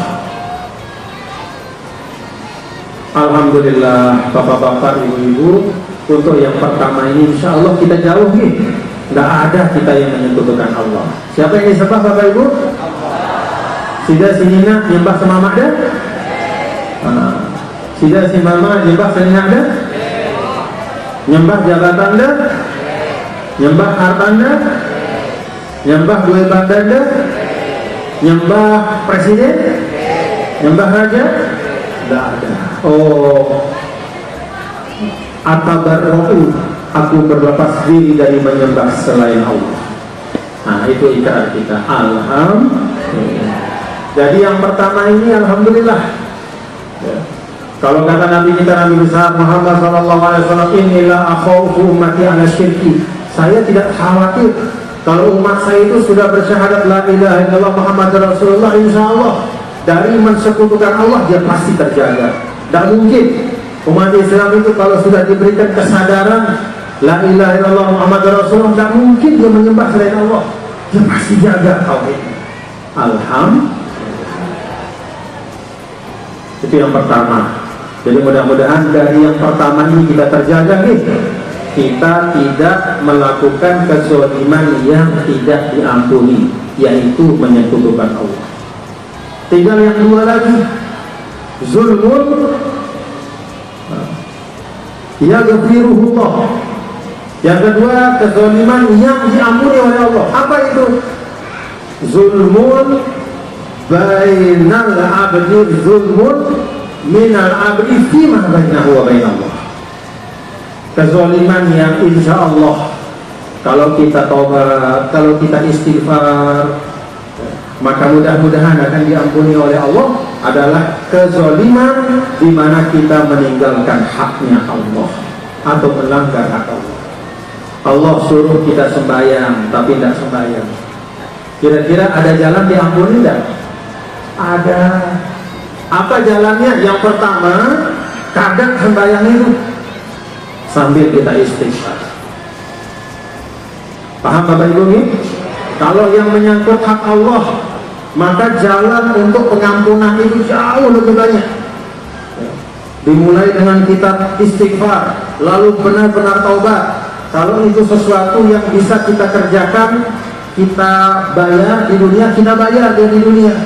Alhamdulillah, bapak-bapak, ibu-ibu, untuk yang pertama ini insya Allah kita jauh nih. Nggak ada kita yang menyekutukan Allah. Siapa yang disembah bapak ibu? Sida sinina nyembah sama makda? Sida si mama nyembah sinina ada? Nyembah jabatan dah? Nyembah hartanda? Nyembah duit bandanda? Nyembah presiden? Nyembah raja? Tidak ada. Oh, atabarra'u, aku berlepas diri dari menyembah selain Allah. Nah, itu ikrar kita. Alhamdulillah. Jadi yang pertama ini alhamdulillah. Ya. Kalau kata Nabi kita, Nabi besar Muhammad SAW, inilah akhawfu ummati ala syirki. Saya tidak khawatir kalau umat saya itu sudah bersyahadat la ilaha illallah Muhammad Rasulullah, insya Allah dari mensekutukan Allah dia pasti terjaga. Tidak mungkin umat Islam itu kalau sudah diberikan kesadaran la ilaha illallah Muhammad Rasulullah, tidak mungkin dia menyembah selain Allah. Dia pasti jaga tauhid. Alhamdulillah. Itu yang pertama. Jadi mudah-mudahan dari yang pertama ini kita terjaga nih. Kita tidak melakukan kezaliman yang tidak diampuni, yaitu menyekutukan Allah. Tinggal yang dua lagi, zulmun yaghfiruhullah. Yang kedua, kezaliman yang diampuni oleh Allah. Apa itu? Zulmun bainal abdi, zulmun minal abdi fima bainahu wa bainallah. Kezaliman yang insya Allah kalau kita taubat, kalau kita istighfar, maka mudah-mudahan akan diampuni oleh Allah, adalah kezaliman di mana kita meninggalkan haknya Allah atau melanggar hak Allah. Allah suruh kita sembahyang tapi tidak sembahyang. Kira-kira ada jalan diampuni tidak? Ada. Apa jalannya? Yang pertama, kadang sembahyang itu sambil kita istighfar. Paham Bapak Ibu ini? Kalau yang menyangkut hak Allah, maka jalan untuk pengampunan itu jauh lebih banyak. Dimulai dengan kita istighfar, lalu benar-benar taubat. Kalau itu sesuatu yang bisa kita kerjakan, kita bayar di dunia, kita bayar di dunia.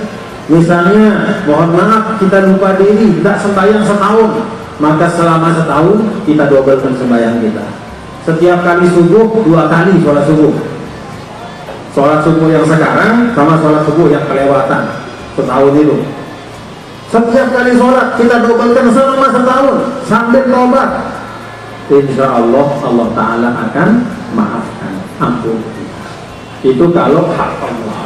Misalnya, mohon maaf, kita lupa diri, tidak sembahyang setahun, maka selama setahun kita dobelkan sembahyang kita. Setiap kali subuh, 2 kali sholat subuh. Sholat subuh yang sekarang sama sholat subuh yang kelewatan setahun itu. Setiap kali sholat kita dobelkan selama setahun sambil tobat. Insya Allah, Allah Ta'ala akan maafkan, ampun. Itu kalau hak Allah.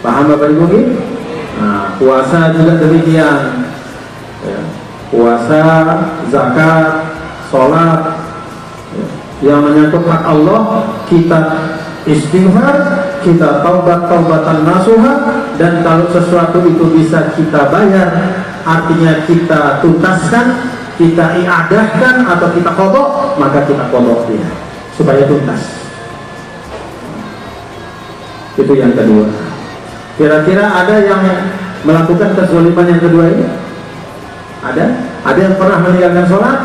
Paham Bapak Ibu ini? Nah, puasa juga demikian ya. Puasa, zakat, sholat ya. Yang menyangkut hak Allah, kita istighfar, kita taubatan nasuha. Dan kalau sesuatu itu bisa kita bayar, artinya kita tuntaskan, kita iadahkan atau kita qadha, maka kita qadha dia supaya tuntas. Itu yang kedua. Kira-kira ada yang melakukan kezaliman yang kedua ini? Ada? Ada yang pernah meninggalkan sholat?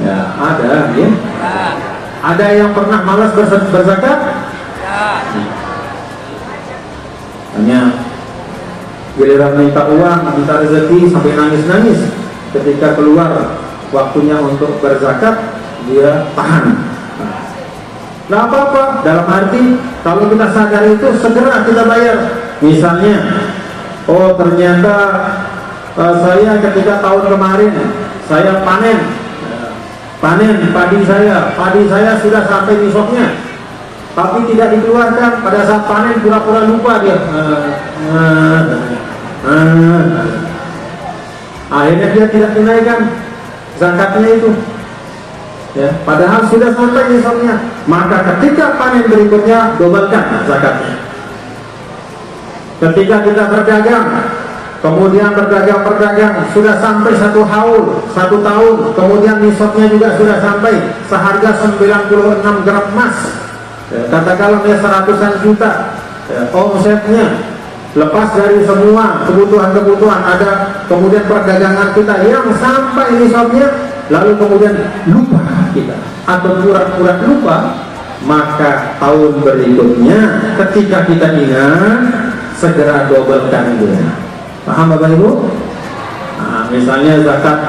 Ya, ada ya. Ada yang pernah malas berzakat? Hanya giliran minta uang, minta rezeki sampai nangis-nangis. Ketika keluar waktunya untuk berzakat, dia tahan. Nggak apa-apa, dalam arti kalau kita sadar itu segera kita bayar. Misalnya, oh ternyata saya ketika tahun kemarin saya panen padi saya sudah sampai nisabnya, tapi tidak dikeluarkan. Pada saat panen pura-pura lupa dia, akhirnya dia tidak tunaikan zakatnya itu. Ya, padahal sudah sampai nisabnya. Maka ketika panen berikutnya dobelkan zakatnya. Ketika kita berdagang, kemudian berdagang sudah sampai 1 tahun, kemudian nisabnya juga sudah sampai seharga 96 gram emas, ya, katakanlah ya 100-an juta, ya, omsetnya lepas dari semua kebutuhan ada, kemudian perdagangan kita yang sampai nisabnya, lalu kemudian lupa kita atau pura-pura lupa, maka tahun berikutnya ketika kita ingat segera dobelkan dia. Paham Bapak Ibu? Nah, misalnya zakat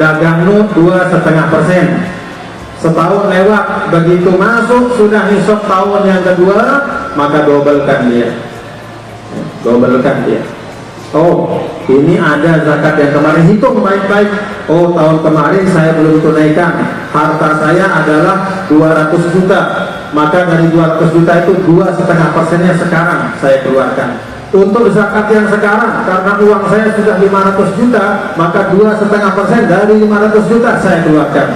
dagang 2,5%, setahun lewat, begitu masuk sudah nisab tahun yang kedua, maka dobelkan dia. Oh, ini ada zakat yang kemarin, hitung baik-baik. Oh, tahun kemarin saya belum tunaikan, harta saya adalah 200 juta, maka dari 200 juta itu 2,5%-nya sekarang saya keluarkan. Untuk zakat yang sekarang, karena uang saya sudah 500 juta, maka 2,5% dari 500 juta saya keluarkan.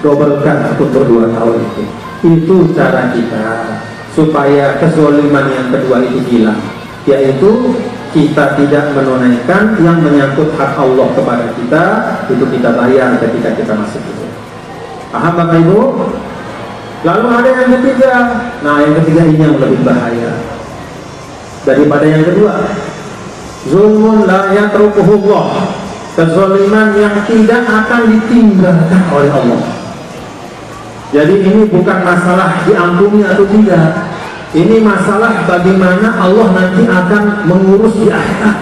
Dobelkan untuk 2 tahun itu. Itu cara kita supaya kezaliman yang kedua itu hilang, yaitu kita tidak menunaikan yang menyangkut hak Allah kepada kita, itu kita bayar ketika kita masuk itu. Paham Bapak Ibu? Lalu ada yang ketiga. Nah, yang ketiga ini yang lebih bahaya daripada yang kedua. Zulmun la yatrukuhullah, kezaliman yang tidak akan ditinggalkan oleh Allah. Jadi ini bukan masalah diampuni atau tidak, ini masalah bagaimana Allah nanti akan mengurus di akhirat.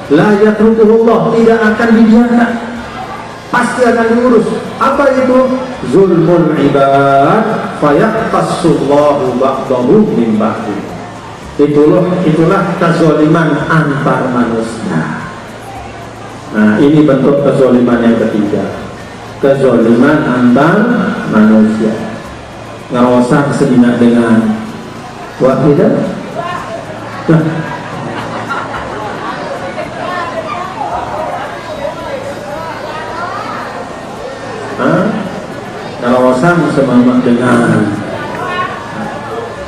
La yatrukuhullah, tidak akan dibiarkan, pasti akan diurus. Apa itu? Zulmul ibad fayaqtassullahu ba'dahu min ba'di. Itulah kezaliman antar manusia. Nah, ini bentuk kezaliman yang ketiga, kezaliman antar manusia. Ngerosak sedina dengan wahidah. Ngerosak semama dengan,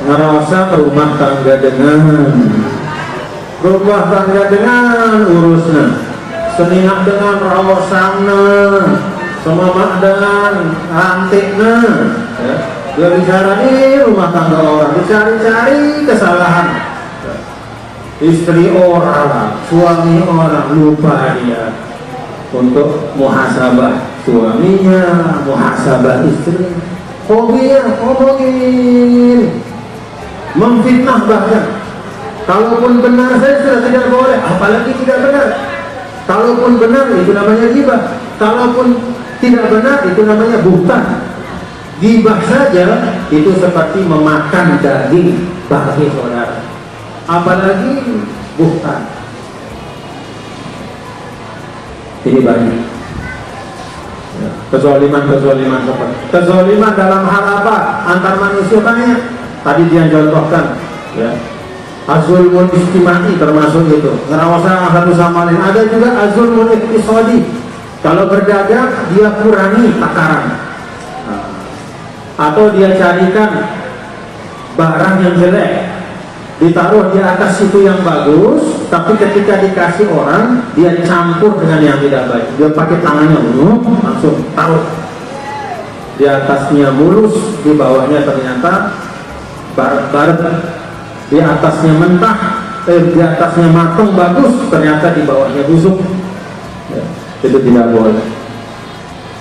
ngerosak rumah tangga dengan urusnya, seningak dengan rawasana, semama dengan rantiknya, ya. Dia bicara ini rumah tangga orang, dicari-cari kesalahan, istri orang, suami orang, lupa dia untuk muhasabah suaminya, muhasabah istri. Hobinya ngomongin, memfitnah bahkan. Kalaupun benar saya sudah tidak boleh, apalagi tidak benar. Kalaupun benar itu namanya ghibah, kalaupun tidak benar itu namanya buhtan. Ghibah saja itu seperti memakan daging bagi saudara, apalagi buhtan. Ini banyak kezaliman kezaliman dalam hal apa? Antar manusia banyak. Tadi dia contohkan, ya, azulmun istimai termasuk itu, ngerawasa satu sama lain. Ada juga azulmun iktisadi, kalau berdagang dia kurangi takaran, atau dia carikan barang yang jelek ditaruh di atas itu yang bagus, tapi ketika dikasih orang dia campur dengan yang tidak baik. Dia pakai tangannya langsung taruh di atasnya mulus, di bawahnya ternyata baret-baret, di atasnya mentah, di atasnya matang bagus, ternyata di bawahnya busuk, ya, itu tidak boleh.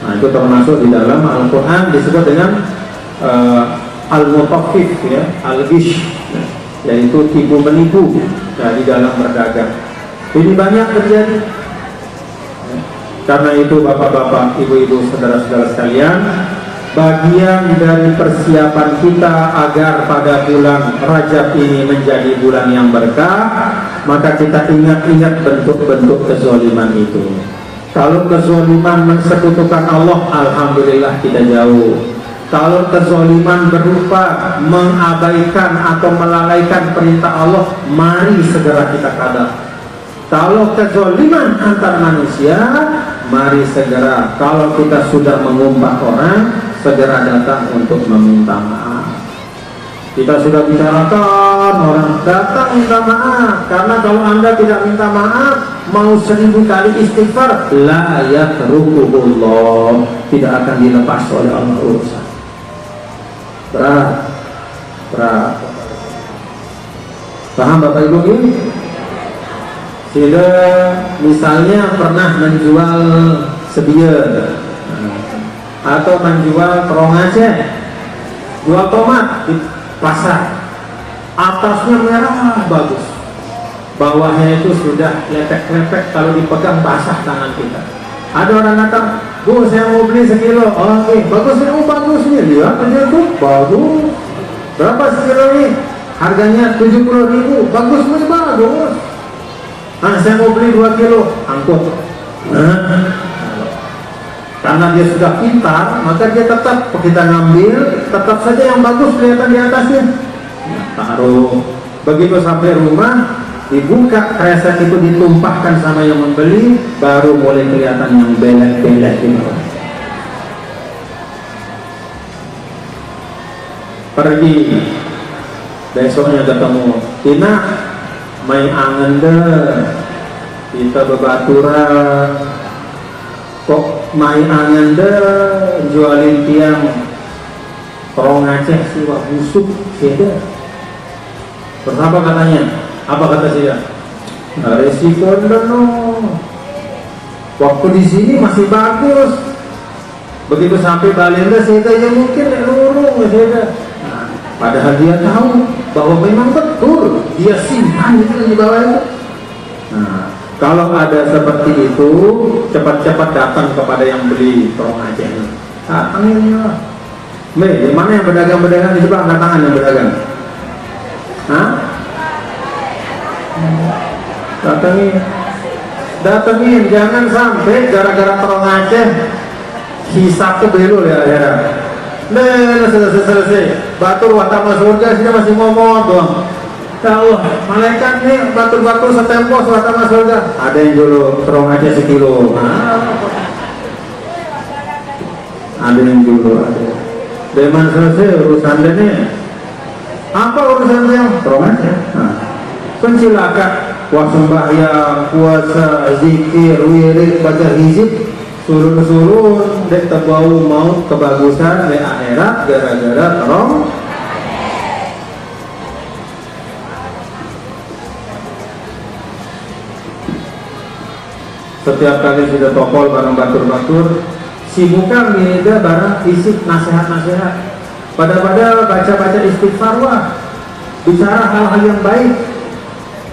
Nah, itu termasuk di dalam Al-Quran disebut dengan al-mutaffif, ya, al-ghish, ya, yaitu tipu menipu, ya, di dalam berdagang. Ini banyak terjadi, ya. Karena itu bapak-bapak, ibu-ibu, saudara-saudara sekalian, bagian dari persiapan kita agar pada bulan Rajab ini menjadi bulan yang berkah, maka kita ingat-ingat bentuk-bentuk kezaliman itu. Kalau kezaliman mensekutukan Allah, alhamdulillah kita jauh. Kalau kezaliman berupa mengabaikan atau melalaikan perintah Allah, mari segera kita sadar. Kalau kezaliman antar manusia, mari segera, kalau kita sudah mengumpat orang, segera datang untuk meminta maaf. Kita sudah bicarakan, orang datang minta maaf. Karena kalau Anda tidak minta maaf, mau 1000 kali istighfar, la yatrukuhullah, tidak akan dilepas oleh Allah urusan. Berat. Paham Bapak Ibu ini? Sehingga misalnya pernah menjual sebiar atau menjual terong Aceh, jual tomat di pasar, atasnya merah bagus, bawahnya itu sudah lepek-lepek, kalau dipegang basah tangan kita. Ada orang datang, Bu, saya mau beli sekilo. Oh, oke, bagus ini, bagus nih, lihat aja tuh, bagus. Berapa sekilo ini? Harganya 70.000, bagus nih, bagus. Saya mau beli 2 kilo, angkut. Karena dia sudah pintar, maka dia tetap, kita ngambil, tetap saja yang bagus kelihatan di atasnya. Taruh. Begitu sampai rumah, dibuka, kresek itu ditumpahkan sama yang membeli, baru mulai kelihatan yang belek-belek itu. Pergi, besoknya ketemu, Tina, main angen deh, kita bebaturan, kok main angen deh, jualin tiang terong Aceh sih, wah busuk sih deh. Terus apa katanya? Apa kata dia? Resiko no. Waktu di sini masih bagus, begitu sampai Balinda saya ya mungkin lurung ya. Padahal dia tahu bahwa memang betul dia simpan itu di bawah itu. Nah, kalau ada seperti itu, cepat-cepat datang kepada yang beli terong Aceh. Datangin ya. Di mana yang berdagang-berdagang di sebelah tangan yang berdagang? Datangin, jangan sampai gara-gara terong Aceh hisap tuh belul ya. Selesai. Batur watama surga sini masih ngomong doang. Ya Allah, malaikat nih batur-batur setempos watama surga. Ada yang dulu terong Aceh sekilo. Ada yang dulu ada. Deman selesai urusan ini. Apa urusan yang terong Aceh? Pencilakan, sembahyang, puasa, zikir, wirid, baca hizib. Suruh-suruh dek terbau mau kebagusan di akhirat gara-gara terong. Setiap kali sudah topol bareng batur-batur, sibukkan media barang isi nasihat-nasihat. Pada baca-baca istighfar, wah, bicara hal-hal yang baik,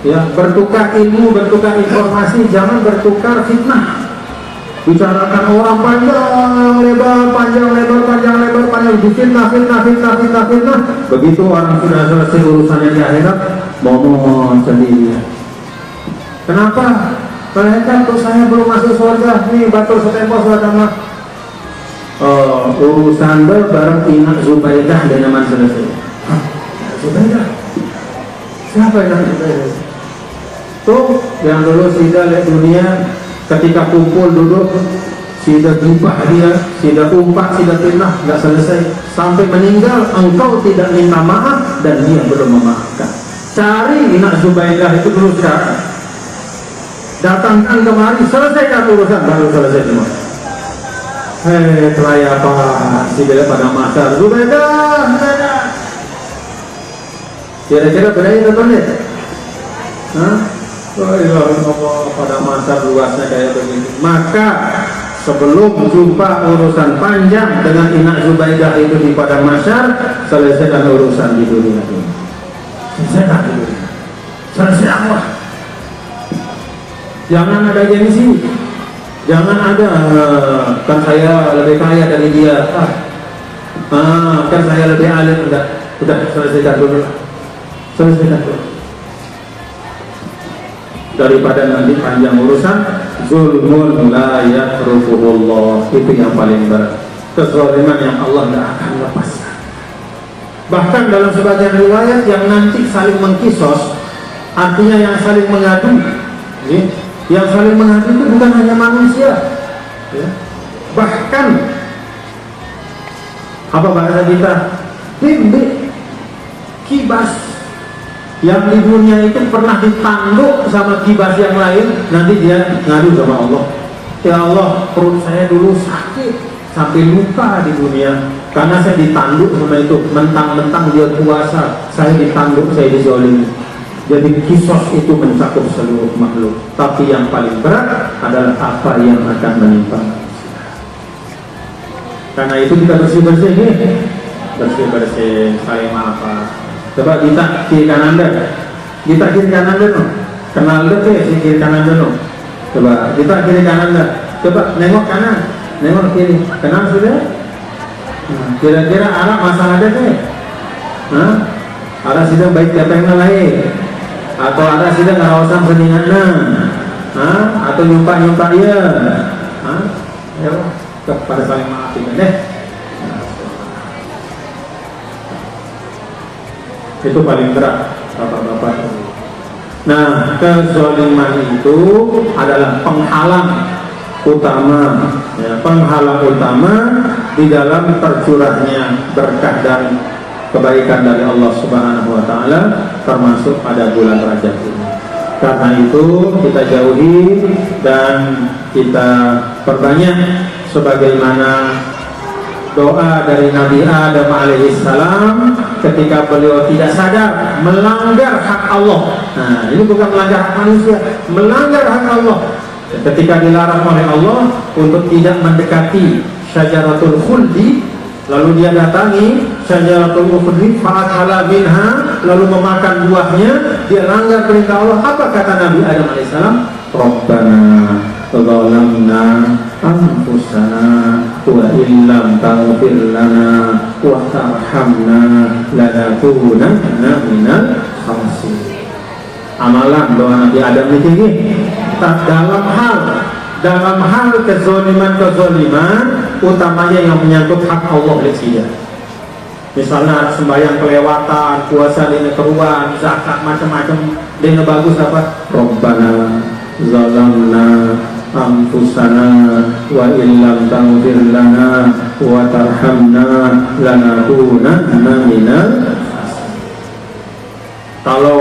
ya, bertukar ilmu, bertukar informasi, jangan bertukar fitnah. Bicarakan orang panjang lebar, fitnah. Begitu orang sudah selesai urusannya di akhirat, ngomong sendiri. Kenapa? Mereka tuh saya belum masuk surga. Nih batur setempos sama. Urusan bareng Inak Zubaidah dan nama selesai. Zubaidah? Siapa Inak Zubaidah? Tuh yang dulu sudah lihat dunia. Ketika kumpul duduk, sudah gibah dia, sudah umpat, sudah fitnah, nggak selesai. Sampai meninggal, engkau tidak minta maaf dan dia belum memaafkan. Cari Inak Zubaidah itu dulu sekarang. Datangkan kemari, selesaikan urusan, baru selesai semua. Hei, apa? Si bela pada masa Zubaidah. Kira-kira berani atau tidak? Pada masa luasnya kayak begitu. Maka sebelum jumpa urusan panjang dengan Inak Zubaidah itu di padang mahsyar, selesaikan urusan di dunia ini. Selesaikan di dunia. Selesai Allah. Jangan ada gengsi. Jangan ada kan saya lebih kaya dari dia, kan saya lebih alim. Udah selesaikan dulu, selesaikan dulu. Daripada nanti panjang urusan. Zulmun la yakrufuhullah, itu yang paling berat. Kezaliman yang Allah tidak akan lepaskan. Bahkan dalam sebagian riwayat yang nanti saling mengkisos, artinya yang saling mengadu, ya. Yang saling mengadu itu bukan hanya manusia, ya. Bahkan apa bahasa kita, bimbing, kibas yang di dunia itu pernah ditanduk sama kibas yang lain, nanti dia ngadu sama Allah. Ya Allah, perut saya dulu sakit sampai luka di dunia karena saya ditanduk sama itu. Mentang-mentang dia puasa, saya ditanduk, saya dizolimi. Jadi kisos itu mencakup seluruh makhluk. Tapi yang paling berat adalah apa yang akan menimpa. Karena itu kita bersih-bersih nih, bersih-bersih, saling maafkan. Coba kita kiri kanan deh, kita kiri kanan deh, kenal deh si kiri kanan deh. Coba kita kiri kanan deh, coba nengok kanan, nengok kiri, kenal sudah? Kira-kira arah masalah deh, arah sidang baik siapa yang lain, atau arah sidang ngarawasan peningannya, atau nyumpah dia, ya, pada saling maafin deh. Itu paling berat, bapak-bapak. Nah, kezaliman itu adalah penghalang utama, ya, penghalang utama di dalam tercurahnya berkah dan kebaikan dari Allah Subhanahu wa Ta'ala, termasuk pada bulan Rajab ini. Karena itu kita jauhi dan kita perbanyak sebagaimana doa dari Nabi Adam alaihissalam ketika beliau tidak sadar melanggar hak Allah. Nah, ini bukan melanggar hak manusia, melanggar hak Allah. Ketika dilarang oleh Allah untuk tidak mendekati syajaratul khuldi, lalu dia datangi syajaratul khuldi, fa'akala minha, lalu memakan buahnya, dia langgar perintah Allah. Apa kata Nabi Adam alaihissalam? Rabbana zalamna anfusana wa illam taghfir lana wa tarhamna lanakunanna minal khasirin. Amalan doa Nabi Adam ini dalam hal kezaliman utamanya yang menyangkut hak Allah lihat. Misalnya sembahyang kelewatan, puasa dina keruan, zakat macam-macam, dina bagus apa? Rabbana zalamna anfusana wa illam taghfir lana wa tarhamna lanakunanna minal khasirin. Kalau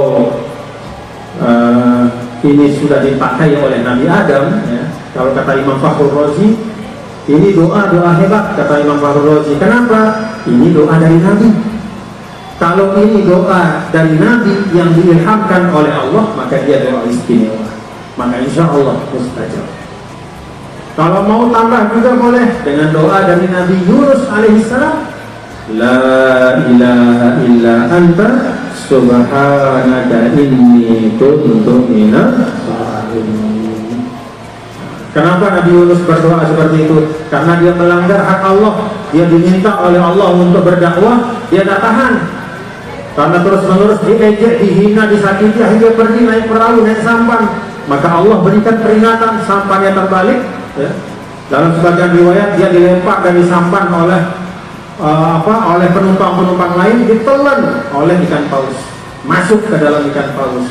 ini sudah dipakai oleh Nabi Adam, ya, kalau kata Imam Fakhrul Razi, ini doa hebat, kata Imam Fakhrul Razi. Kenapa? Ini doa dari Nabi. Kalau ini doa dari Nabi yang diilhamkan oleh Allah, maka dia doa istimewa, maka insya Allah mustajab. Kalau mau tambah juga boleh dengan doa dari Nabi Yunus alaihissalam, la ilaha illa anta subhanaka inni kuntu minaz zalimin. Kenapa Nabi Yunus berdoa seperti itu? Karena dia melanggar hak Allah. Dia diminta oleh Allah untuk berdakwah, dia tak tahan. Karena terus-menerus diejek, dihina, disakiti, akhirnya pergi naik perahu, naik sampan. Maka Allah berikan peringatan, sampannya terbalik, ya. Dalam sebagian riwayat dia dilempar dari sampan oleh oleh penumpang-penumpang lain, ditelan oleh ikan paus, masuk ke dalam ikan paus,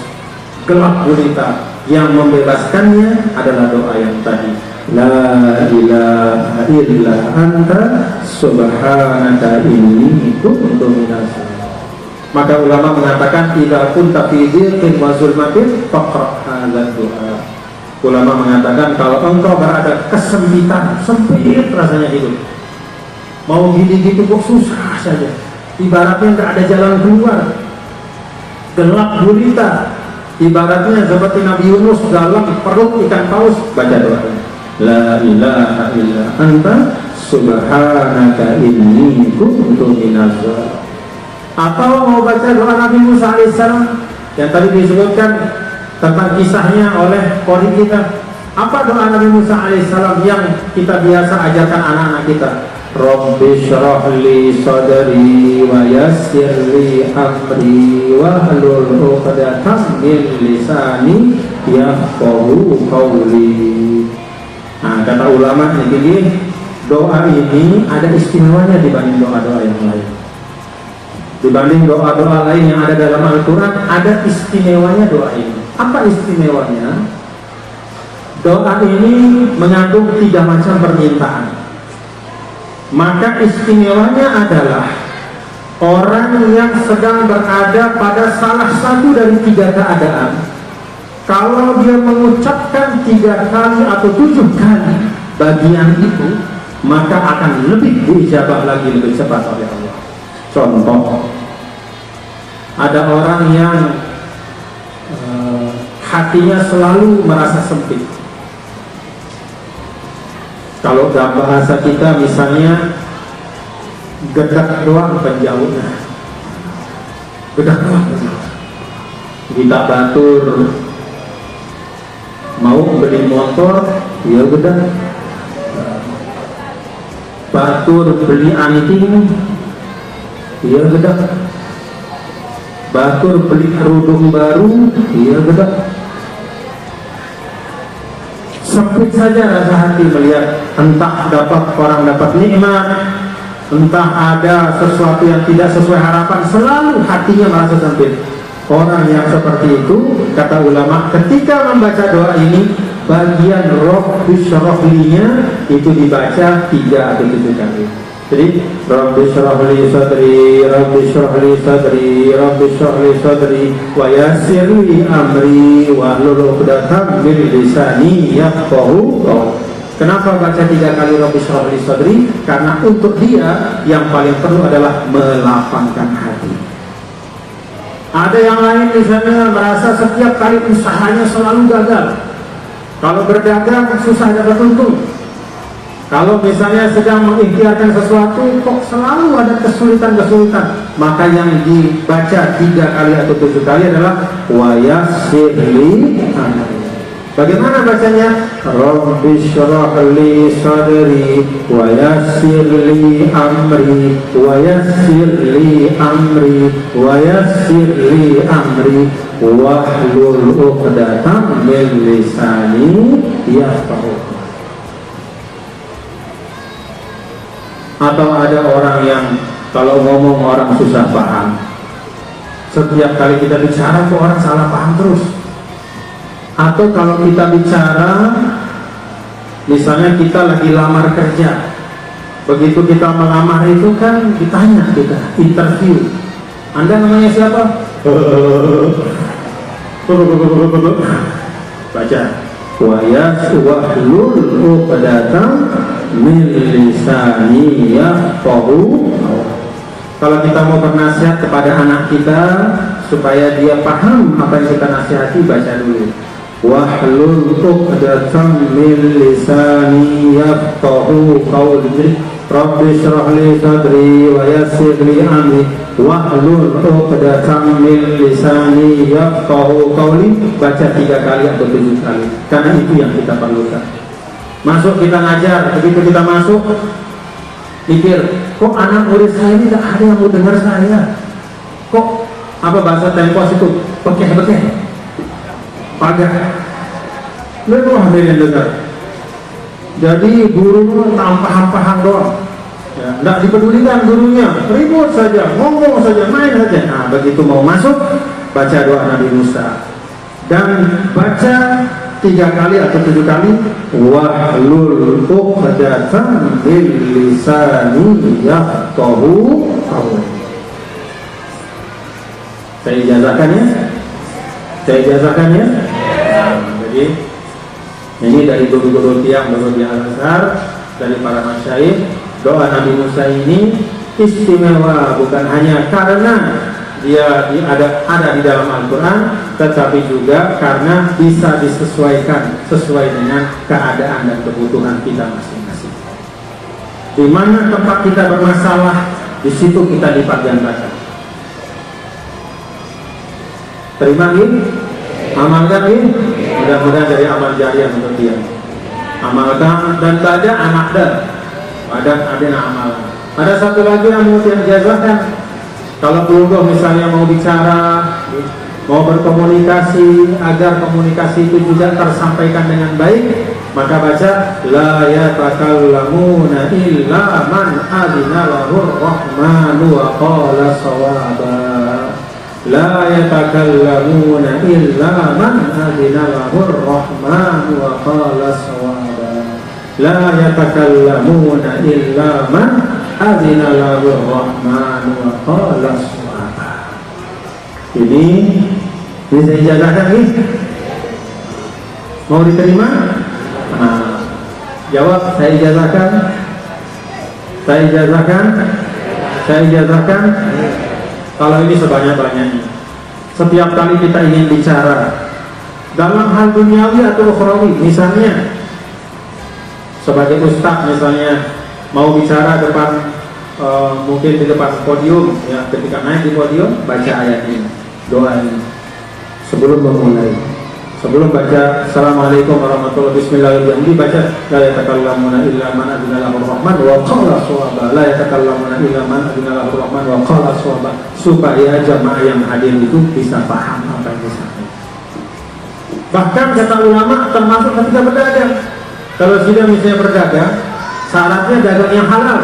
gelap gulita. Yang membebaskannya adalah doa yang tadi, la ilaha illa anta subhanaka inni kuntu minaz zalimin. Maka ulama mengatakan idza kunta fi dhiqin wa zulmatin faqra hadzal doa. Ulama mengatakan kalau engkau berada kesempitan, sempit rasanya hidup, mau gini gitu kok susah saja, ibaratnya nggak ada jalan keluar, gelap gulita, ibaratnya seperti Nabi Yunus dalam perut ikan paus, baca doa la ilaha illa anta subhanaka inni kuntu minaz zalimin. Atau mau baca doa Nabi Musa alaihissalam yang tadi disebutkan tentang kisahnya oleh qori kita, Apa doa Nabi Musa alaihissalam yang kita biasa ajarkan anak-anak kita? Rabbi shrah li sadri wa yassir li amri wa hlul 'uqdatam min lisani yafqahu qawli. Nah, kata ulama ini, doa ini ada istimewanya dibanding doa-doa yang lain. Dibanding doa-doa lain yang ada dalam Al-Quran, ada istimewanya doa ini. Apa istimewanya? Doa ini mengandung 3 macam permintaan. Maka istimewanya adalah orang yang sedang berada pada salah satu dari 3 keadaan, kalau dia mengucapkan 3 kali atau 7 kali bagian itu, maka akan lebih diijabah lagi, lebih cepat oleh Allah. Contoh, ada orang yang hatinya selalu merasa sempit. Kalau dalam bahasa kita misalnya gedak doang penjauhnya, gedak doang. Kita batur mau beli motor, ya gedak. Batur beli anting, ya gedak. Batur beli kerudung baru, ya gedak. Sempit saja rasa hati melihat entah orang dapat nikmat, entah ada sesuatu yang tidak sesuai harapan, selalu hatinya merasa sempit. Orang yang seperti itu, kata ulama, ketika membaca doa ini, bagian Rabbi shrah li-nya itu dibaca 3 atau 7 kali. Jadi Rabbi shrah li sadri, Rabbi shrah li sadri, Rabbi shrah li sadri, wa yassir li amri wa hlul 'uqdatam min lisani yafqahu qawli. Kenapa baca 3 kali Rabbi shrah li sadri? Karena untuk dia yang paling perlu adalah melapangkan hati. Ada yang lain misalnya merasa setiap kali usahanya selalu gagal. Kalau berdagang susah dapat untung. Kalau misalnya sedang mengikhtiarkan sesuatu kok selalu ada kesulitan-kesulitan, maka yang dibaca 3 kali atau 7 kali adalah wa yassir li amri. Bagaimana bacanya? Rabbi shrah li sadri wa yassir li amri wa yassir li amri wa yassir li amri wa hlul 'uqdatam min lisani yafqahu. Atau ada orang yang kalau ngomong orang susah paham. Setiap kali kita bicara kok orang salah paham terus. Atau kalau kita bicara, misalnya kita lagi lamar kerja, begitu kita melamar itu kan ditanya kita, interview, Anda namanya siapa? Baca wa yahlul 'uqdatam min lisani yafqahu. Kalau kita mau bernasihat kepada anak kita supaya dia paham apa yang kita nasihati, baca dulu wahlul 'uqdatam min lisani yafqahu qawli Rabbi shrah li sadri wa yassir li amri wahlul 'uqdatam min lisani yafqahu qawli. Baca 3 kali atau 7 kali, karena itu yang kita perlukan. Masuk kita ngajar, begitu kita masuk pikir, kok anak murid saya ini tidak ada yang mau dengar saya, kok apa bahasa Tempos itu pekeh-pekeh pagar, lu ada yang dengar. Jadi guru tampah-tampahan doang, ya, tidak dipedulikan gurunya, ribut saja, ngomong saja, main saja. Nah, begitu mau masuk, baca doa Nabi Musa dan baca 3 kali atau 7 kali wahlul 'uqdatam min lisani yafqahu qawli. Saya ijazahkan ya. Jadi ini dari guru-guru tiang, guru di Al-Azhar, dari para masyayikh, doa Nabi Musa ini istimewa bukan hanya karena dia ada di dalam Al-Quran, tetapi juga karena bisa disesuaikan sesuai dengan keadaan dan kebutuhan kita masing-masing. Di mana tempat kita bermasalah, di situ kita lipat gandakan. Terima ini, amalkan ini. Mudah-mudahan dari amal jariah untuk dia. Amalkan dan ada anak ada amal. Ada satu lagi yang mau dia jazakan. Kalau pelungguh misalnya mau bicara, mau berkomunikasi agar komunikasi itu juga tersampaikan dengan baik, maka baca la yatakallamuna illa man adina lahur rahmanu wa qala shawaba. La yatakallamuna illa man adina lahur rahmanu wa qala shawaba. La yatakallamuna illa man adina lahur rahmanu wa qala shawaba. Ini bisa ijazahkan nih? Mau diterima? Nah, jawab, saya ijazahkan. Saya ijazahkan. Saya ijazahkan. Kalau ini sebanyak-banyaknya. Setiap kali kita ingin bicara dalam hal duniawi atau ukhrawi, misalnya sebagai ustaz misalnya mau bicara depan mungkin di depan podium, ya, ketika naik di podium baca ayat ini, doa ini sebelum memulai, sebelum baca assalamualaikum warahmatullahi wabarakatuh, baca la yatakallamuna illa man adina lahu rahman wa qala shawaba, la yatakallamuna illa man adina lahu rahman wa qala shawaba, supaya jamaah yang hadir itu bisa paham apa yang disampaikan. Bahkan kata ulama termasuk ketika berdagang, kalau sudah misalnya berdagang, syaratnya dagang yang halal.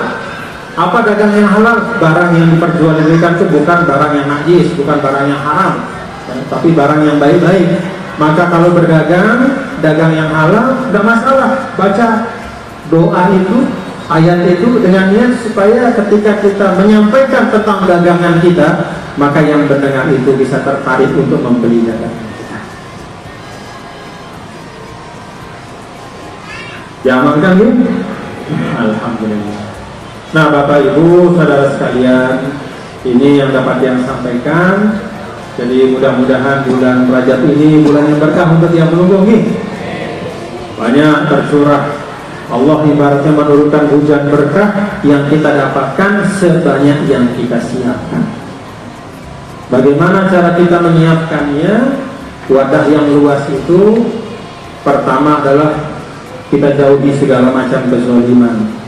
Apa dagang yang halal? Barang yang diperjualbelikan itu bukan barang yang najis, bukan barang yang haram, tapi barang yang baik-baik. Maka kalau berdagang, dagang yang halal, tidak masalah. Baca doa itu, ayat itu dengan niat supaya ketika kita menyampaikan tentang dagangan kita, maka yang mendengar itu bisa tertarik untuk membeli dagangan kita. Diamalkan ya? Alhamdulillah. Nah, Bapak Ibu, saudara sekalian, ini yang dapat yang sampaikan. Jadi mudah-mudahan bulan Rajab ini bulan yang berkah untuk yang menunggu nih. Banyak tercurah. Allah ibaratnya menurunkan hujan berkah yang kita dapatkan sebanyak yang kita siapkan. Bagaimana cara kita menyiapkannya? Wadah yang luas itu pertama adalah kita jauhi segala macam kezaliman.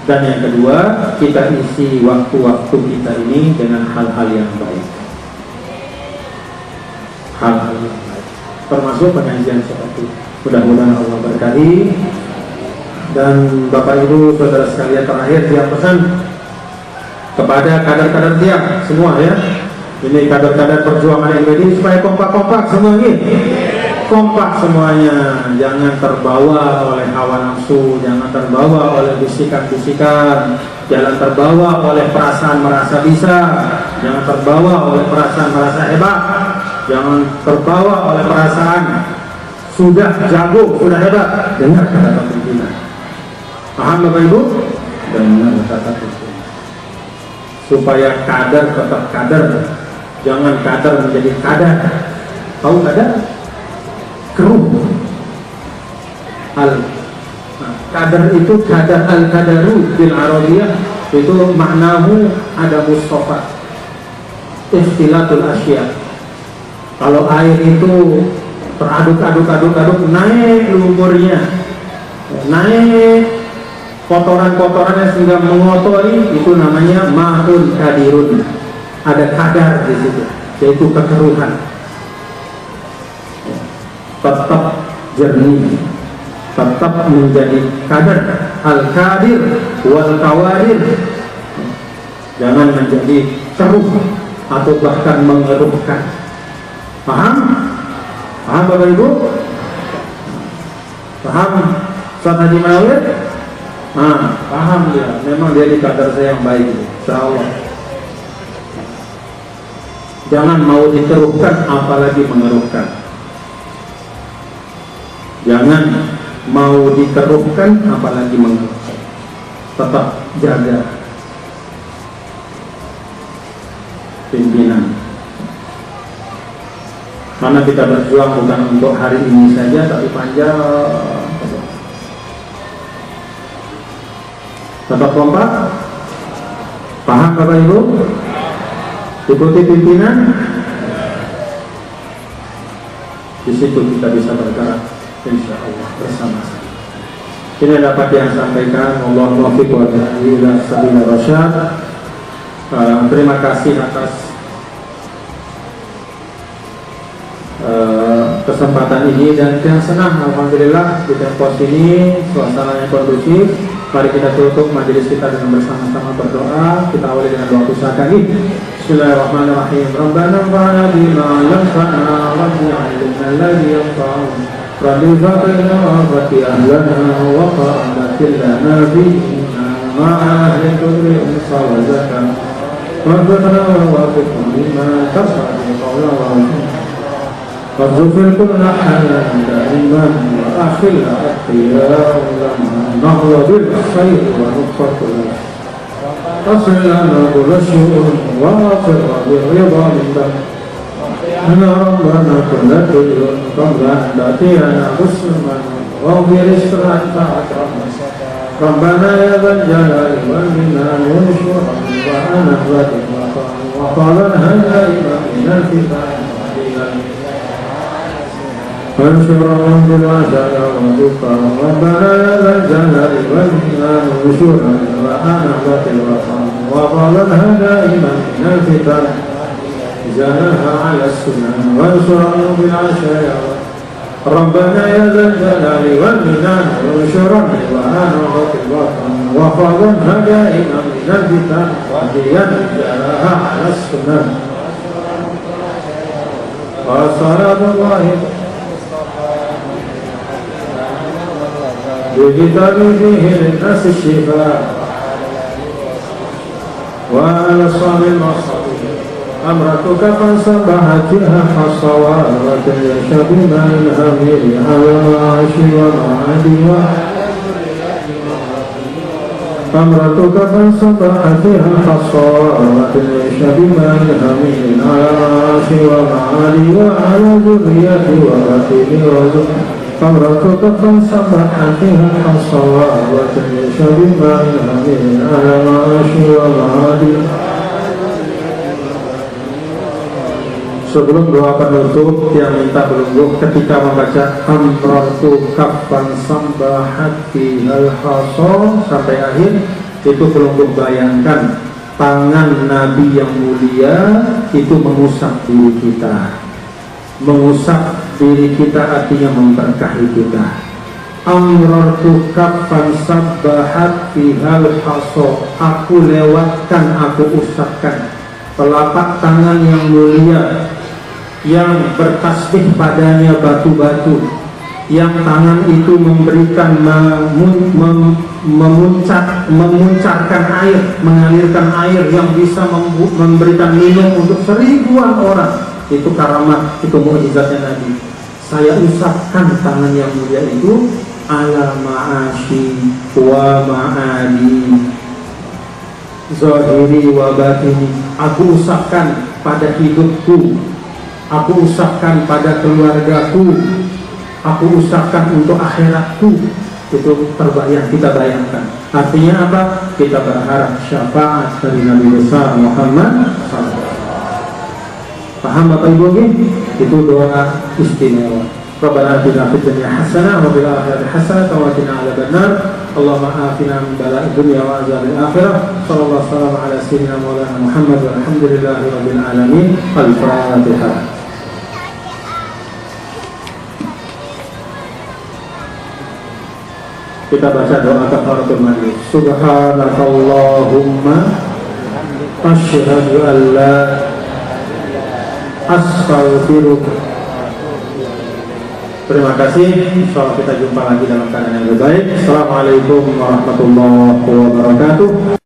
Dan yang kedua, kita isi waktu-waktu kita ini dengan hal-hal yang baik. Hal-hal yang baik, termasuk pengajian seperti. Mudah-mudahan Allah berkahi. Dan Bapak Ibu saudara sekalian, terakhir dia pesan kepada kader-kader tiap semua ya. Ini kader-kader perjuangan ini supaya kompak-kompak semua ini. Kompak semuanya, jangan terbawa oleh hawa nafsu, jangan terbawa oleh bisikan-bisikan, jangan terbawa oleh perasaan merasa bisa, jangan terbawa oleh perasaan merasa hebat, jangan terbawa oleh perasaan sudah jago, sudah hebat. Dengar kata pimpinan. Paham Bapak Ibu? Dengar kata pimpinan. Supaya kader tetap kader, jangan kader menjadi kader. Tahu kader? Keruh. Kadar itu kadar al-kadaru bil arabiyah itu maknamu ada mustafa istilatul asya. Kalau air itu teraduk naik lumpurnya, naik kotoran-kotorannya sehingga mengotori, itu namanya ma'un kadirun. Ada kadar di situ, yaitu kekeruhan. Tetap jernih, tetap menjadi kadar al-kadir wal kawadir. Jangan menjadi keruh atau bahkan mengeruhkan. Paham? Paham Bapak Ibu? Paham Ustaz Haji Mawid? Paham dia. Memang dia di kadar saya yang baik, insyaallah. Jangan mau dikeruhkan apalagi mengeruhkan. Jangan mau dikeruhkan apalagi mengeruhkan. Tetap jaga pimpinan. Karena kita berjuang bukan untuk hari ini saja, tapi panjang. Tetap kompak. Paham Bapak Ibu? Ikuti pimpinan. Di situ kita bisa bergerak insya Allah bersama-sama. Ini dapat yang sampaikan. Allahu muwaffiq wa ila sabilir rasyad. Terima kasih atas kesempatan ini dan yang senang alhamdulillah di tempat ini suasananya kondusif. Mari kita tutup majelis kita dengan bersama-sama berdoa. Kita awali dengan doa pusaka ini. Bismillahirrahmanirrahim. Rabbana fa'alna bima 'allamtana waj'alna alladhi yanfa'una rabbi fa'alna wa'ati ahlana wa qa'adatil lana bina ma'ahli kudri unsawazaka wa'adana wa'afikum bima tasadi qawla wa'afikum وَاغْفِرْ كُلَّ حَالٍ دَائِمًا وَأَخِلَّ أَخْيَارًا نَحْوَ بِالْخَيْرِ وَنُصْرَةُ لَهُ أَصْلِ لَنَا كُلَّ شُؤُونٍ وَاغْفِرْ بِالرِّضَى مِنْكَ إِنَّ رَبَّنَا كُلَّ شَيْءٍ قَبْلَ أَنْ تَأْتِيَنَا مُسْلِمًا وَاغْفِرْ إِسْرَارَ أَكْرَمَ رَبَّنَا يَا ذَا الْجَلَالِ وَالْمِنَّانِ وَالشُّرَفِ وَأَنَا ذَاتِ وَقَالَ الْهَدَائِمَ مِنَ الْفِتَانِ وانشرهم بالعشاء والذكر ربنا يا ذا الجلال والإكرام وشورا وأنعمة الوطن وقال دائما من الفتن جناها على السنن وانشرهم بالعشاء ربنا يا ذا الجلال والإكرام وشورا وأنعمة الوطن وقال دائما من الفتن جناها على السنن وصلاة الله بكتاب فيه للناس الشفاء وعلى الصالح المصطفى أمرتك فانصبحت بها حصوات يشب من الهمير على العرش والعادي أمرتك فانصبحت بها حصوات يشب من الهمير على العرش والعادي وعلى ذرية ورتب رزق أمرتك فانصبحت بها الحصوات وتنشب ما الهمين على العرش والعادي. Sebelum doa penutup yang minta belunggu ketika membaca amratu kafan sambahat fihal haso sampai akhir itu belunggu bayangkan tangan Nabi yang mulia itu mengusap diri kita. Mengusap diri kita artinya memberkahi kita. Amrartu kafan sabbahat fihal haso, aku lewatkan, aku usapkan telapak tangan yang mulia yang bertasbih padanya batu-batu, yang tangan itu memberikan memuncarkan air, mengalirkan air yang bisa memberikan minum untuk 1000-an orang. Itu karamat, itu mukjizatnya Nabi. Saya usapkan tangan yang mulia itu ala ma'ashi wa ma'ali zahiri wa batini. Aku usapkan pada hidupku, aku usapkan pada keluargaku, aku usapkan untuk akhiratku. Itu terbayang, kita bayangkan. Artinya apa? Kita berharap syafaat dari Nabi besar Muhammad SAW. Paham Bapak Ibu ini? Itu doa istimewa. Rabbana atina fid dunya hasanah wa fil akhirati hasanah wa qina adzabannar. Allahumma afina min bala'id dunya wa azabil akhirah. Shallallahu alaihi wasallam ala sayyidina Maulana Muhammad walhamdulillahi rabbil alamin. Al-Fatihah. Kita baca doa kafaratul majlis. Subhanakallahumma asyhadu an la astaghfiruka. Terima kasih. Insyaallah kita jumpa lagi dalam keadaan yang lebih baik. Assalamualaikum warahmatullahi wabarakatuh.